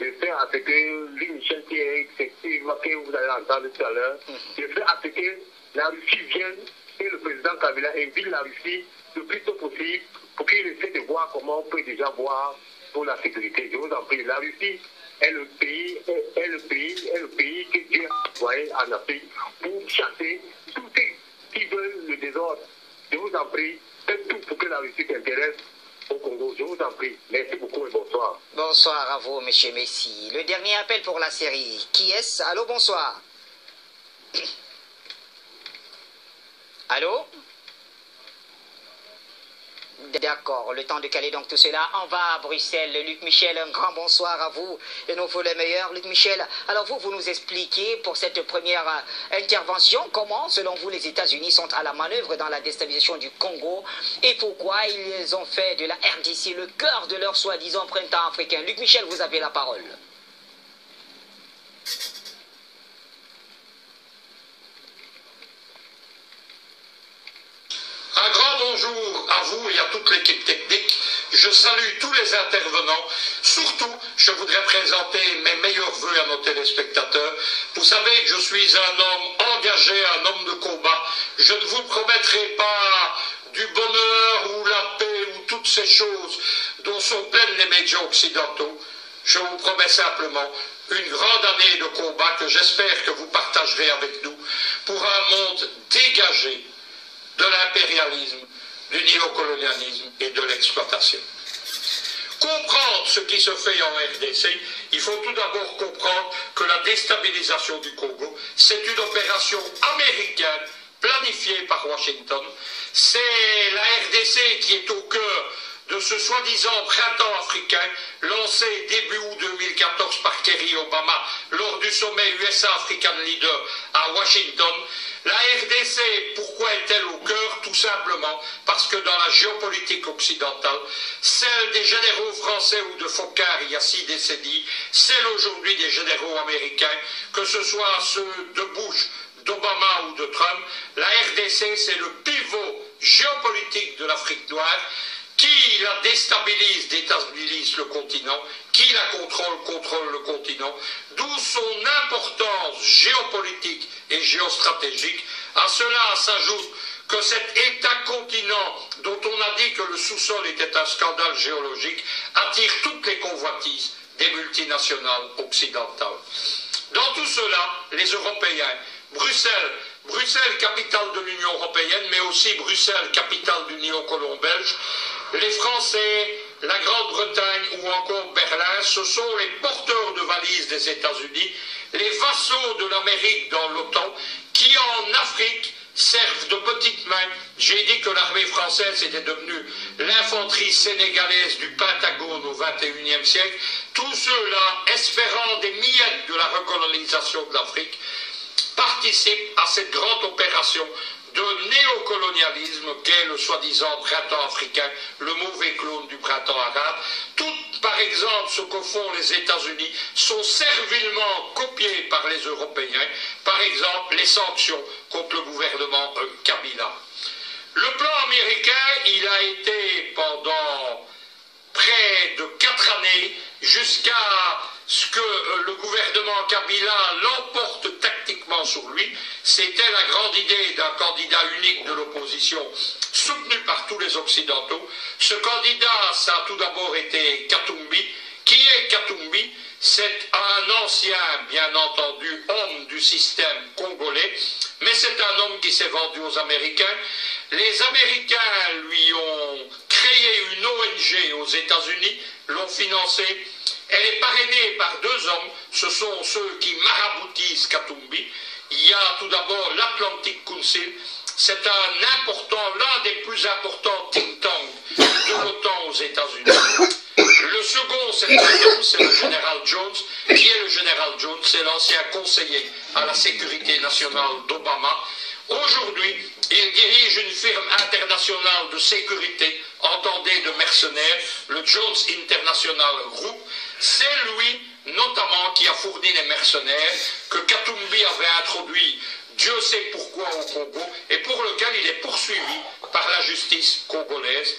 S10: de faire à ce que Luc Michel, que vous allez entendre tout à l'heure, de faire à ce que la Russie vienne et le président Kabila invite la Russie le plus tôt possible pour qu'il essaie de voir comment on peut déjà voir pour la sécurité. Je vous en prie, la Russie est le pays que Dieu a envoyé en Afrique pour chasser tous ceux qui veulent le désordre. Je vous en prie, faites tout pour que la Russie s'intéresse au Congo. Je vous en prie. Merci beaucoup et bonsoir.
S7: Bonsoir à vous, monsieur Messi. Le dernier appel pour la série. Qui est-ce? Allô, bonsoir. Allô? D'accord, le temps de caler donc tout cela. On va à Bruxelles. Luc Michel, un grand bonsoir à vous et nous vous le meilleur. Luc Michel, alors vous nous expliquez pour cette première intervention comment, selon vous, les États-Unis sont à la manœuvre dans la déstabilisation du Congo et pourquoi ils ont fait de la RDC le cœur de leur soi-disant printemps africain. Luc Michel, vous avez la parole.
S12: Un grand bonjour à vous et à toute l'équipe technique. Je salue tous les intervenants. Surtout, je voudrais présenter mes meilleurs vœux à nos téléspectateurs. Vous savez que je suis un homme engagé, un homme de combat. Je ne vous promettrai pas du bonheur ou la paix ou toutes ces choses dont sont pleines les médias occidentaux. Je vous promets simplement une grande année de combat que j'espère que vous partagerez avec nous pour un monde dégagé de l'impérialisme, du néocolonialisme et de l'exploitation. Comprendre ce qui se fait en RDC, il faut tout d'abord comprendre que la déstabilisation du Congo, c'est une opération américaine planifiée par Washington. C'est la RDC qui est au cœur de ce soi-disant printemps africain lancé début août 2014 par Kerry Obama lors du sommet USA-African Leader à Washington. La RDC, pourquoi est-elle au cœur? Tout simplement parce que dans la géopolitique occidentale, celle des généraux français ou de Foccart il y a 6 décennies, celle aujourd'hui des généraux américains, que ce soit ceux de Bush, d'Obama ou de Trump, la RDC c'est le pivot géopolitique de l'Afrique noire. Qui la déstabilise, déstabilise le continent, qui la contrôle, contrôle le continent, d'où son importance géopolitique et géostratégique. À cela s'ajoute que cet État-continent, dont on a dit que le sous-sol était un scandale géologique, attire toutes les convoitises des multinationales occidentales. Dans tout cela, les Européens, Bruxelles, capitale de l'Union européenne, mais aussi Bruxelles, capitale du néocolon belge, les Français, la Grande-Bretagne ou encore Berlin, ce sont les porteurs de valises des États-Unis, les vassaux de l'Amérique dans l'OTAN, qui en Afrique servent de petites mains. J'ai dit que l'armée française était devenue l'infanterie sénégalaise du Pentagone au XXIe siècle. Tous ceux-là, espérant des miettes de la recolonisation de l'Afrique, participent à cette grande opération de néocolonialisme qu'est le soi-disant printemps africain, le mauvais clone du printemps arabe. Tout, par exemple, ce que font les États-Unis sont servilement copiés par les Européens. Par exemple, les sanctions contre le gouvernement Kabila. Le plan américain, il a été pendant près de 4 années, jusqu'à ce que le gouvernement Kabila l'emporte tactiquement sur lui. C'était la grande idée d'un candidat unique de l'opposition, soutenu par tous les Occidentaux. Ce candidat, ça a tout d'abord été Katumbi. Qui est Katumbi? C'est un ancien, bien entendu, homme du système congolais, mais c'est un homme qui s'est vendu aux Américains. Les Américains lui ont créé une ONG aux États-Unis, l'ont financée. Elle est parrainée par 2 hommes, ce sont ceux qui maraboutisent Katumbi. Il y a tout d'abord l'Atlantic Council, c'est l'un des plus importants think tanks de l'OTAN aux États-Unis. Le second, c'est le général Jones. Qui est le général Jones? C'est l'ancien conseiller à la sécurité nationale d'Obama. Aujourd'hui, il dirige une firme internationale de sécurité, entendez de mercenaires, le Jones International Group. C'est lui, notamment, qui a fourni les mercenaires que Katumbi avait introduits, Dieu sait pourquoi, au Congo, et pour lequel il est poursuivi par la justice congolaise.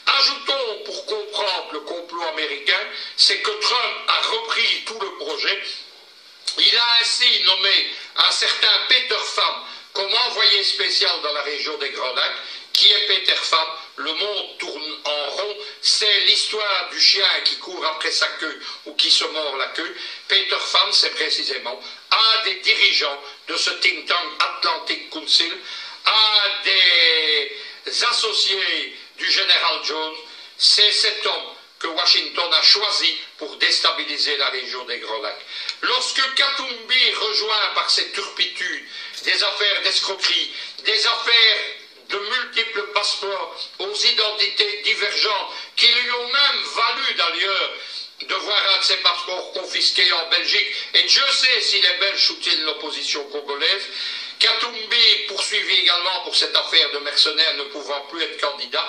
S12: Ajoutons, pour comprendre le complot américain, c'est que Trump a repris tout le projet. Il a ainsi nommé un certain Peter Pham comme envoyé spécial dans la région des Grands Lacs. Qui est Peter Pham? Le monde tourne en rond. C'est l'histoire du chien qui court après sa queue ou qui se mord la queue. Peter Pham, c'est précisément un des dirigeants de ce think tank Atlantic Council, un des associés du général Jones, C'est cet homme que Washington a choisi pour déstabiliser la région des Grands Lacs. Lorsque Katumbi rejoint par ses turpitudes des affaires d'escroquerie, des affaires de multiples passeports aux identités divergentes, qui lui ont même valu d'ailleurs de voir un de ses passeports confisqués en Belgique, et Dieu sait si les Belges soutiennent l'opposition congolaise. Katumbi, poursuivi également pour cette affaire de mercenaires ne pouvant plus être candidat.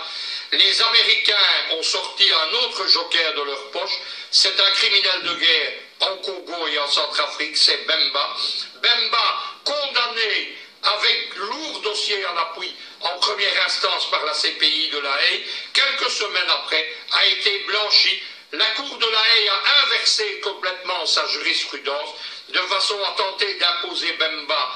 S12: Les Américains ont sorti un autre joker de leur poche, c'est un criminel de guerre en Congo et en Centrafrique, c'est Bemba. Bemba, condamné avec lourd dossier en appui en première instance par la CPI de La Haye, quelques semaines après, a été blanchi. La Cour de La Haye a inversé complètement sa jurisprudence de façon à tenter d'imposer Bemba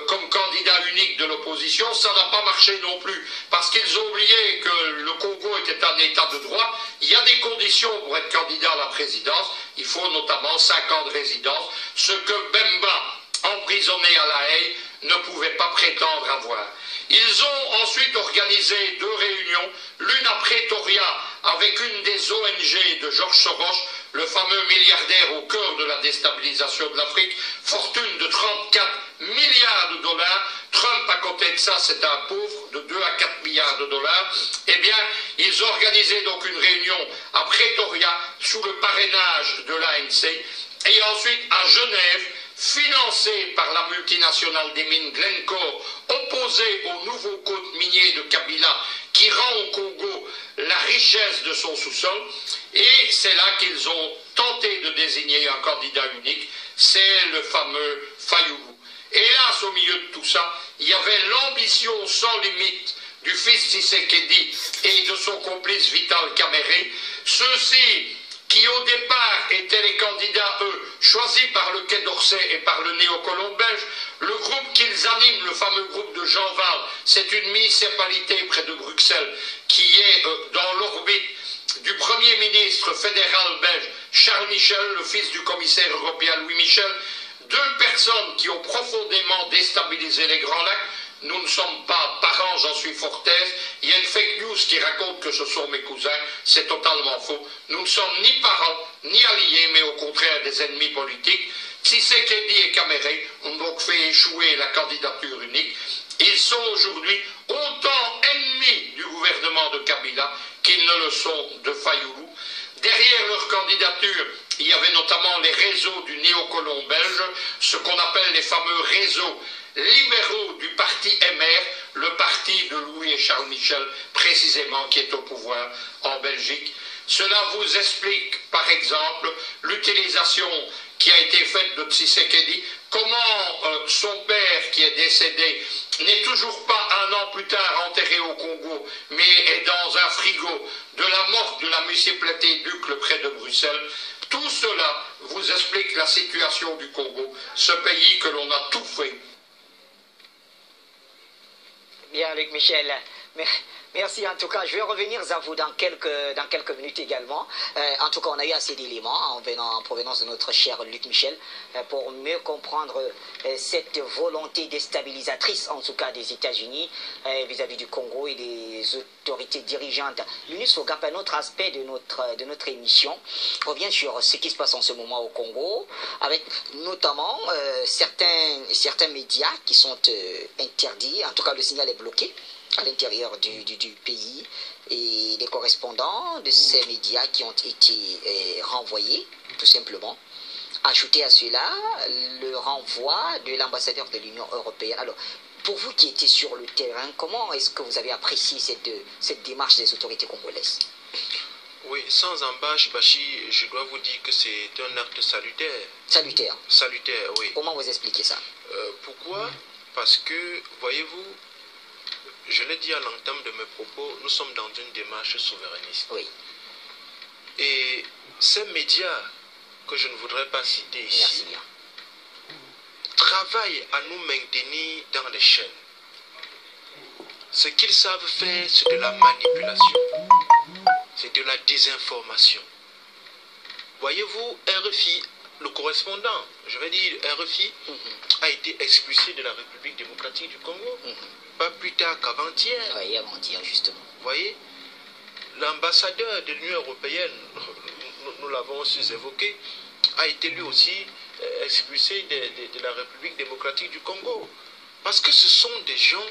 S12: comme candidat unique de l'opposition. Ça n'a pas marché non plus, parce qu'ils ont oublié que le Congo était un état de droit. Il y a des conditions pour être candidat à la présidence. Il faut notamment 5 ans de résidence, ce que Bemba, emprisonné à La Haye, ne pouvait pas prétendre avoir. Ils ont ensuite organisé 2 réunions, l'une à Pretoria avec une des ONG de George Soros, le fameux milliardaire au cœur de la déstabilisation de l'Afrique, fortune de 34 milliards de dollars. Trump, à côté de ça, c'est un pauvre de 2 à 4 milliards de dollars. Eh bien, ils ont organisé donc une réunion à Pretoria sous le parrainage de l'ANC et ensuite à Genève, financé par la multinationale des mines Glencore, opposé au nouveau code minier de Kabila qui rend au Congo la richesse de son sous-sol, et c'est là qu'ils ont tenté de désigner un candidat unique, c'est le fameux Fayoulou. Hélas, au milieu de tout ça, il y avait l'ambition sans limite du fils Tshisekedi et de son complice Vital Kamerhe, ceux-ci qui au départ étaient les candidats, eux, choisis par le Quai d'Orsay et par le néocolon belge. Le groupe qu'ils animent, le fameux groupe de Jean Val, c'est une municipalité près de Bruxelles qui est dans l'orbite du Premier ministre fédéral belge, Charles Michel, le fils du commissaire européen Louis Michel, 2 personnes qui ont profondément déstabilisé les Grands Lacs. Nous ne sommes pas parents, j'en suis fort aise. Il y a une fake news qui raconte que ce sont mes cousins. C'est totalement faux. Nous ne sommes ni parents, ni alliés, mais au contraire des ennemis politiques. Tshisekedi et Kamerhe ont donc fait échouer la candidature unique. Ils sont aujourd'hui autant ennemis du gouvernement de Kabila qu'ils ne le sont de Fayoulou. Derrière leur candidature, il y avait notamment les réseaux du néocolon belge, ce qu'on appelle les fameux réseaux libéraux du parti MR, le parti de Louis et Charles Michel, précisément, qui est au pouvoir en Belgique. Cela vous explique, par exemple, l'utilisation qui a été faite de Tshisekedi, comment son père, qui est décédé, n'est toujours pas un an plus tard enterré au Congo, mais est dans un frigo de la morgue de la municipalité d'Uccle près de Bruxelles. Tout cela vous explique la situation du Congo, ce pays que l'on a tout fait.
S7: Bien, Luc Michel. Merci en tout cas. Je vais revenir à vous dans quelques minutes également. En tout cas, on a eu assez d'éléments en provenance de notre cher Luc Michel pour mieux comprendre cette volonté déstabilisatrice, en tout cas des États-Unis, vis-à-vis du Congo et des autorités dirigeantes. L'UNUS Fogap, un autre aspect de notre émission, revient sur ce qui se passe en ce moment au Congo, avec notamment certains médias qui sont interdits. En tout cas, le signal est bloqué à l'intérieur du pays, et les correspondants de ces médias qui ont été renvoyés, tout simplement. Ajouter à cela le renvoi de l'ambassadeur de l'Union européenne. Alors, pour vous qui étiez sur le terrain, comment est-ce que vous avez apprécié cette démarche des autorités congolaises?
S9: Oui, sans embâche, Bachi, je dois vous dire que c'est un acte salutaire.
S7: Salutaire?
S9: Salutaire, oui.
S7: Comment vous expliquez ça?
S9: Pourquoi? Parce que, voyez-vous, je l'ai dit à l'entame de mes propos, nous sommes dans une démarche souverainiste.
S7: Oui.
S9: Et ces médias, que je ne voudrais pas citer ici, travaillent à nous maintenir dans les chaînes. Ce qu'ils savent faire, c'est de la manipulation, c'est de la désinformation. Voyez-vous, RFI, le correspondant, je vais dire RFI, a été expulsé de la République démocratique du Congo. Pas plus tard qu'avant-hier.
S7: Oui, avant-hier, justement.
S9: Vous voyez? l'ambassadeur de l'Union européenne, nous l'avons aussi évoqué, a été lui aussi expulsé de la République démocratique du Congo. Parce que ce sont des gens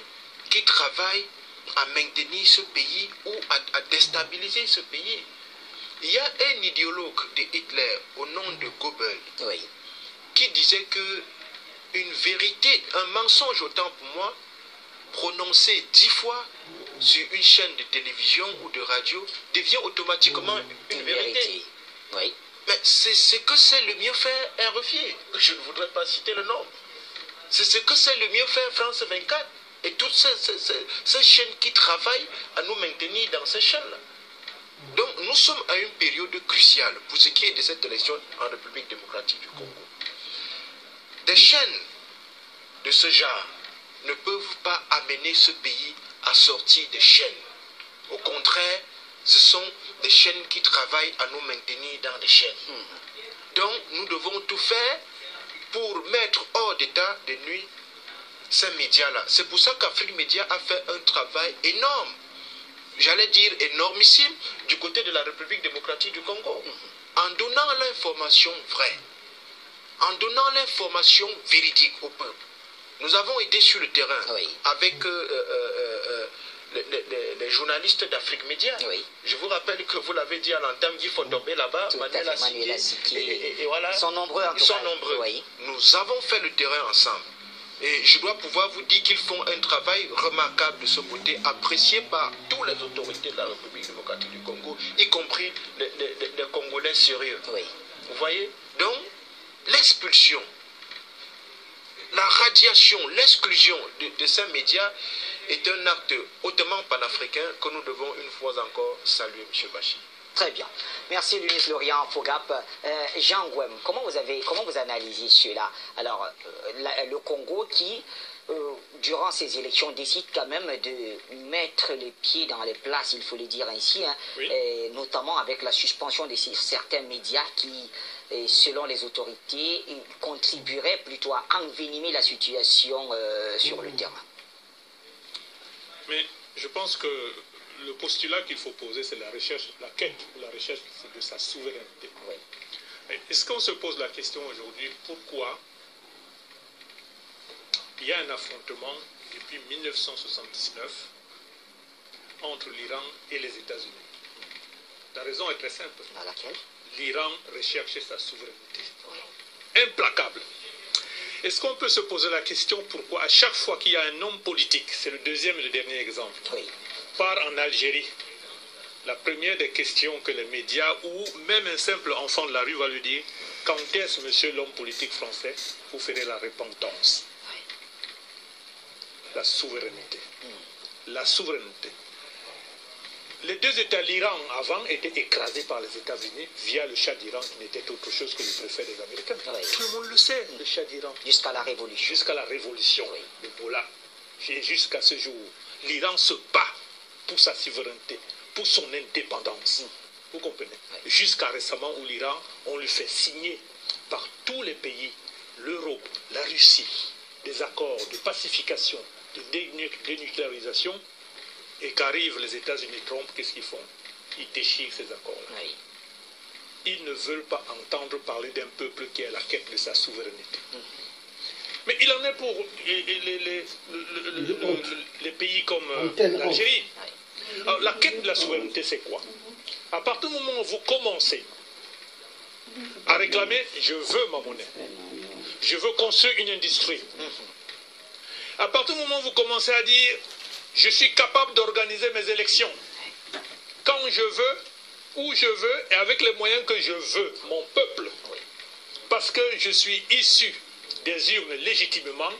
S9: qui travaillent à maintenir ce pays ou à déstabiliser ce pays. Il y a un idéologue de Hitler au nom de Goebbels qui disait que une vérité, un mensonge autant pour moi, prononcé 10 fois sur une chaîne de télévision ou de radio devient automatiquement une vérité.
S7: Oui.
S9: Mais c'est ce que c'est le mieux faire RFI. Je ne voudrais pas citer le nom. C'est ce que c'est le mieux faire France 24 et toutes ces chaînes qui travaillent à nous maintenir dans ces chaînes-là. Donc nous sommes à une période cruciale pour ce qui est de cette élection en République démocratique du Congo. Des chaînes de ce genre ne peuvent pas amener ce pays à sortir des chaînes. Au contraire, ce sont des chaînes qui travaillent à nous maintenir dans des chaînes. Donc nous devons tout faire pour mettre hors d'état de nuit ces médias-là. C'est pour ça qu'Afrique Média a fait un travail énorme, j'allais dire énormissime, du côté de la République démocratique du Congo, en donnant l'information vraie, en donnant l'information véridique au peuple. Nous avons été sur le terrain avec les journalistes d'Afrique Média. Je vous rappelle que vous l'avez dit à l'entame, Guy Fondombe là-bas, Manuel Asiki, et voilà.
S7: Ils sont nombreux en tout cas.
S9: Ils sont nombreux. Nous avons fait le terrain ensemble. Et je dois pouvoir vous dire qu'ils font un travail remarquable de ce côté, apprécié par toutes les autorités de la République démocratique du Congo, y compris les Congolais sérieux. Vous voyez? Donc, l'expulsion, la radiation, l'exclusion de ces médias est un acte hautement panafricain que nous devons une fois encore saluer, M. Bachir.
S7: Très bien. Merci, Lunis Lorient Fogap. Jean Ngouem, comment vous analysez cela? Alors, le Congo qui, durant ces élections, décide quand même de mettre les pieds dans les places, il faut le dire ainsi, hein, et notamment avec la suspension de certains médias qui, selon les autorités, contribueraient plutôt à envenimer la situation sur le terrain.
S8: Mais je pense que le postulat qu'il faut poser, c'est la recherche, la quête ou la recherche de sa souveraineté. Est-ce qu'on se pose la question aujourd'hui, pourquoi il y a un affrontement depuis 1979 entre l'Iran et les États-Unis? La raison est très simple. L'Iran recherche sa souveraineté. Implacable. Est-ce qu'on peut se poser la question pourquoi à chaque fois qu'il y a un homme politique, c'est le deuxième et le dernier exemple, part en Algérie, la première des questions que les médias ou même un simple enfant de la rue va lui dire, quand est-ce, monsieur l'homme politique français, vous ferez la repentance? La souveraineté. La souveraineté. Les deux États, l'Iran avant, étaient écrasés par les États-Unis via le Shah d'Iran qui n'était autre chose que le préfet des Américains. Tout le monde le sait, le Shah d'Iran.
S7: Jusqu'à la Révolution.
S8: Jusqu'à la Révolution. Et voilà. Jusqu'à ce jour, l'Iran se bat pour sa souveraineté, pour son indépendance. Vous comprenez? Jusqu'à récemment où l'Iran, on lui fait signer par tous les pays, l'Europe, la Russie, des accords de pacification, de dénucléarisation, et qu'arrivent les États-Unis Trump, qu'est-ce qu'ils font? Ils déchirent ces accords-là. Ils ne veulent pas entendre parler d'un peuple qui est à la quête de sa souveraineté. Mais il en est pour les pays comme l'Algérie. Alors, la quête de la souveraineté, c'est quoi? À partir du moment où vous commencez à réclamer « je veux ma monnaie », je veux construire une industrie. À partir du moment où vous commencez à dire « je suis capable d'organiser mes élections quand je veux, où je veux et avec les moyens que je veux, mon peuple, parce que je suis issu des urnes légitimement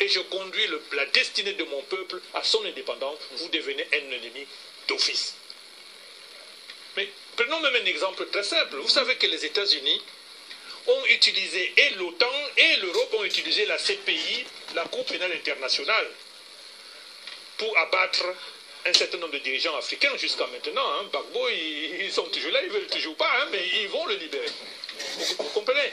S8: et je conduis la destinée de mon peuple à son indépendance, vous devenez un ennemi d'office. » Mais prenons même un exemple très simple. Vous savez que les États-Unis ont utilisé, et l'OTAN et l'Europe ont utilisé la CPI, la Cour pénale internationale, pour abattre un certain nombre de dirigeants africains jusqu'à maintenant. Hein. Gbagbo, ils sont toujours là, ils ne veulent toujours pas, hein, mais ils vont le libérer. Vous comprenez?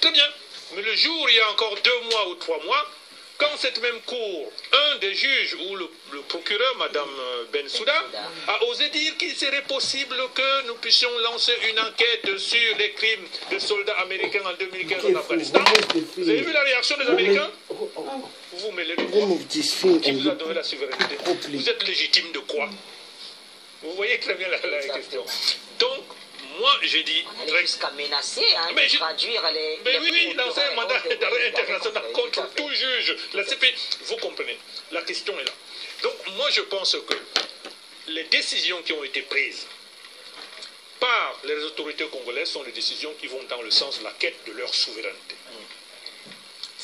S8: Très bien. Mais le jour, il y a encore 2 mois ou 3 mois, quand cette même cour, un des juges ou le procureur, Madame Bensouda, a osé dire qu'il serait possible que nous puissions lancer une enquête sur les crimes de soldats américains en 2015 en Afghanistan. Vous avez vu la réaction des Américains? Vous mêlez le droit. Qui vous a donné la souveraineté? Vous êtes légitime de quoi? Vous voyez très bien la question. Donc, moi, j'ai dit...
S7: On est jusqu'à menacer de traduire les...
S8: Mais oui, lancer un mandat d'arrêt international contre tout juge. La CPI, vous comprenez, la question est là. Donc, moi, je pense que les décisions qui ont été prises par les autorités congolaises sont des décisions qui vont dans le sens de la quête de leur souveraineté.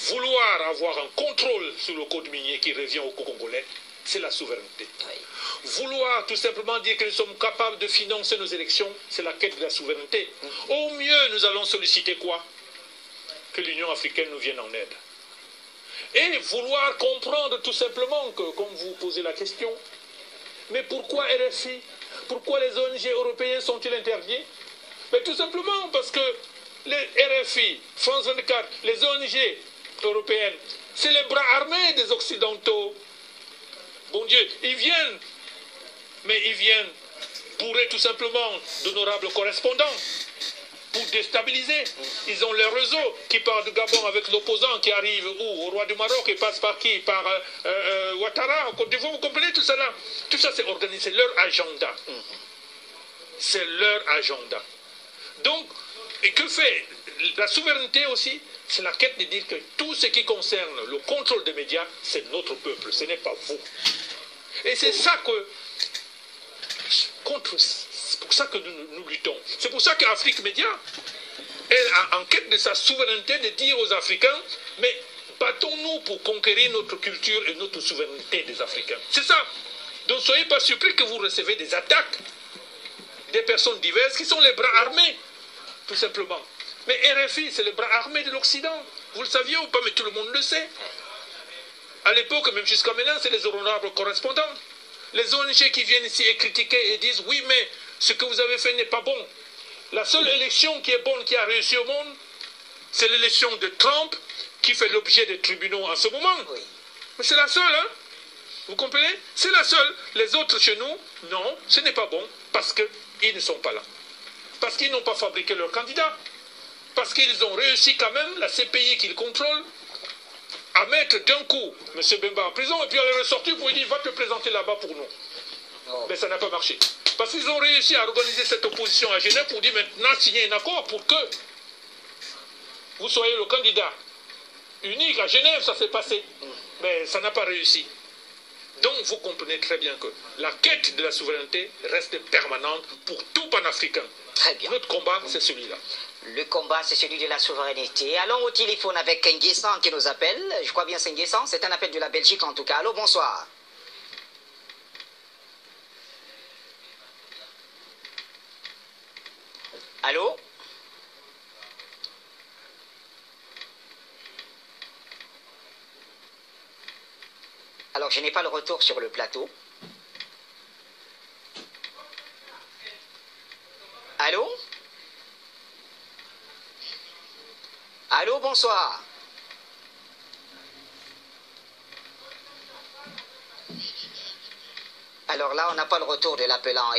S8: Vouloir avoir un contrôle sur le code minier qui revient aux Congolais, c'est la souveraineté. Vouloir tout simplement dire que nous sommes capables de financer nos élections, c'est la quête de la souveraineté. Au mieux, nous allons solliciter quoi? Que l'Union africaine nous vienne en aide. Et vouloir comprendre tout simplement que, comme vous posez la question, mais pourquoi RFI? Pourquoi les ONG européens sont-ils interdits? Mais tout simplement parce que les RFI, France 24, les ONG européennes, c'est les bras armés des Occidentaux. Bon Dieu, ils viennent, mais ils viennent bourrer tout simplement d'honorables correspondants pour déstabiliser. Ils ont leur réseau qui part du Gabon avec l'opposant qui arrive où? Au roi du Maroc et passe par qui? Par Ouattara, en Côte d'Ivoire, vous comprenez tout ça là? Tout ça c'est organisé, c'est leur agenda. C'est leur agenda. Donc, et que fait la souveraineté aussi? C'est la quête de dire que tout ce qui concerne le contrôle des médias, c'est notre peuple, ce n'est pas vous. Et c'est ça que, c'est pour ça que nous luttons. C'est pour ça qu'Afrique Média est en quête de sa souveraineté, de dire aux Africains, mais battons-nous pour conquérir notre culture et notre souveraineté des Africains. C'est ça. Donc soyez pas surpris que vous recevez des attaques des personnes diverses qui sont les bras armés, tout simplement. Mais RFI, c'est le bras armé de l'Occident. Vous le saviez ou pas, mais tout le monde le sait. À l'époque, même jusqu'à maintenant, c'est les honorables correspondants. Les ONG qui viennent ici et critiquer et disent « Oui, mais ce que vous avez fait n'est pas bon. » La seule élection qui est bonne, qui a réussi au monde, c'est l'élection de Trump, qui fait l'objet des tribunaux en ce moment. Oui. Mais c'est la seule, hein? Vous comprenez? C'est la seule. Les autres chez nous, non, ce n'est pas bon, parce qu'ils ne sont pas là. Parce qu'ils n'ont pas fabriqué leur candidat. Parce qu'ils ont réussi quand même, la CPI qu'ils contrôlent, à mettre d'un coup M. Bemba en prison, et puis à le ressortir pour lui dire, va te présenter là-bas pour nous. Oh. Mais ça n'a pas marché. Parce qu'ils ont réussi à organiser cette opposition à Genève pour dire maintenant signer un accord pour que vous soyez le candidat unique. À Genève, ça s'est passé. Mais ça n'a pas réussi. Donc vous comprenez très bien que la quête de la souveraineté reste permanente pour tout panafricain.
S7: Très bien.
S8: Notre combat, c'est celui-là.
S7: Le combat, c'est celui de la souveraineté. Allons au téléphone avec Nguessan qui nous appelle. Je crois bien c'est Nguessan. C'est un appel de la Belgique en tout cas. Allô, bonsoir. Allô? Alors, je n'ai pas le retour sur le plateau. Allô? Allô, bonsoir. Alors là, on n'a pas le retour de l'appelant.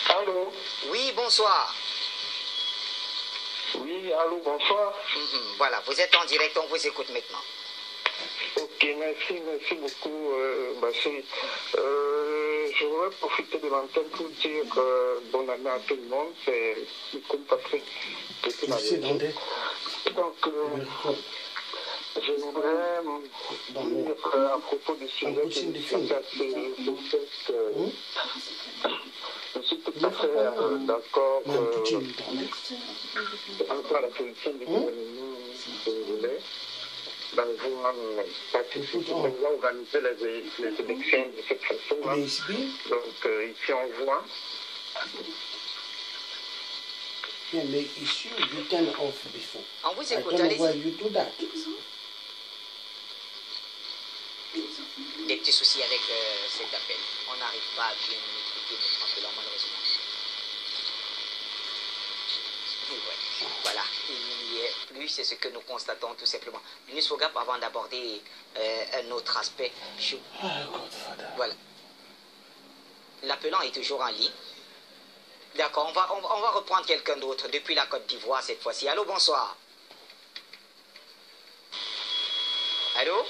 S10: Allô?
S7: Oui, bonsoir.
S10: Oui, allô, bonsoir.
S7: Voilà, vous êtes en direct, on vous écoute maintenant.
S10: Ok, merci beaucoup, Bachir. Je voudrais profiter de l'antenne pour dire bonne année à tout le monde. C'est comme Patrick depuis la Belgique. Donc, je voudrais dire à propos du sujet que je suis tout à fait d'accord entre la position du gouvernement congolais. Dans on va organiser les élections de cette façon-là. Donc, ici, on voit.
S1: Yeah, make sure you turn it off before.
S7: On vous
S1: I
S7: écoute,
S1: don't know why
S7: allez-y.
S1: you do that.
S7: Des petits soucis avec cet appel. On n'arrive pas à bien écouter notre appelant, malheureusement. Oui, ouais. Voilà. plus, c'est ce que nous constatons tout simplement. Yunus Fogap, avant d'aborder un autre aspect, voilà. L'appelant est toujours en ligne. D'accord, on va reprendre quelqu'un d'autre depuis la Côte d'Ivoire cette fois-ci. Allô, bonsoir. Allô?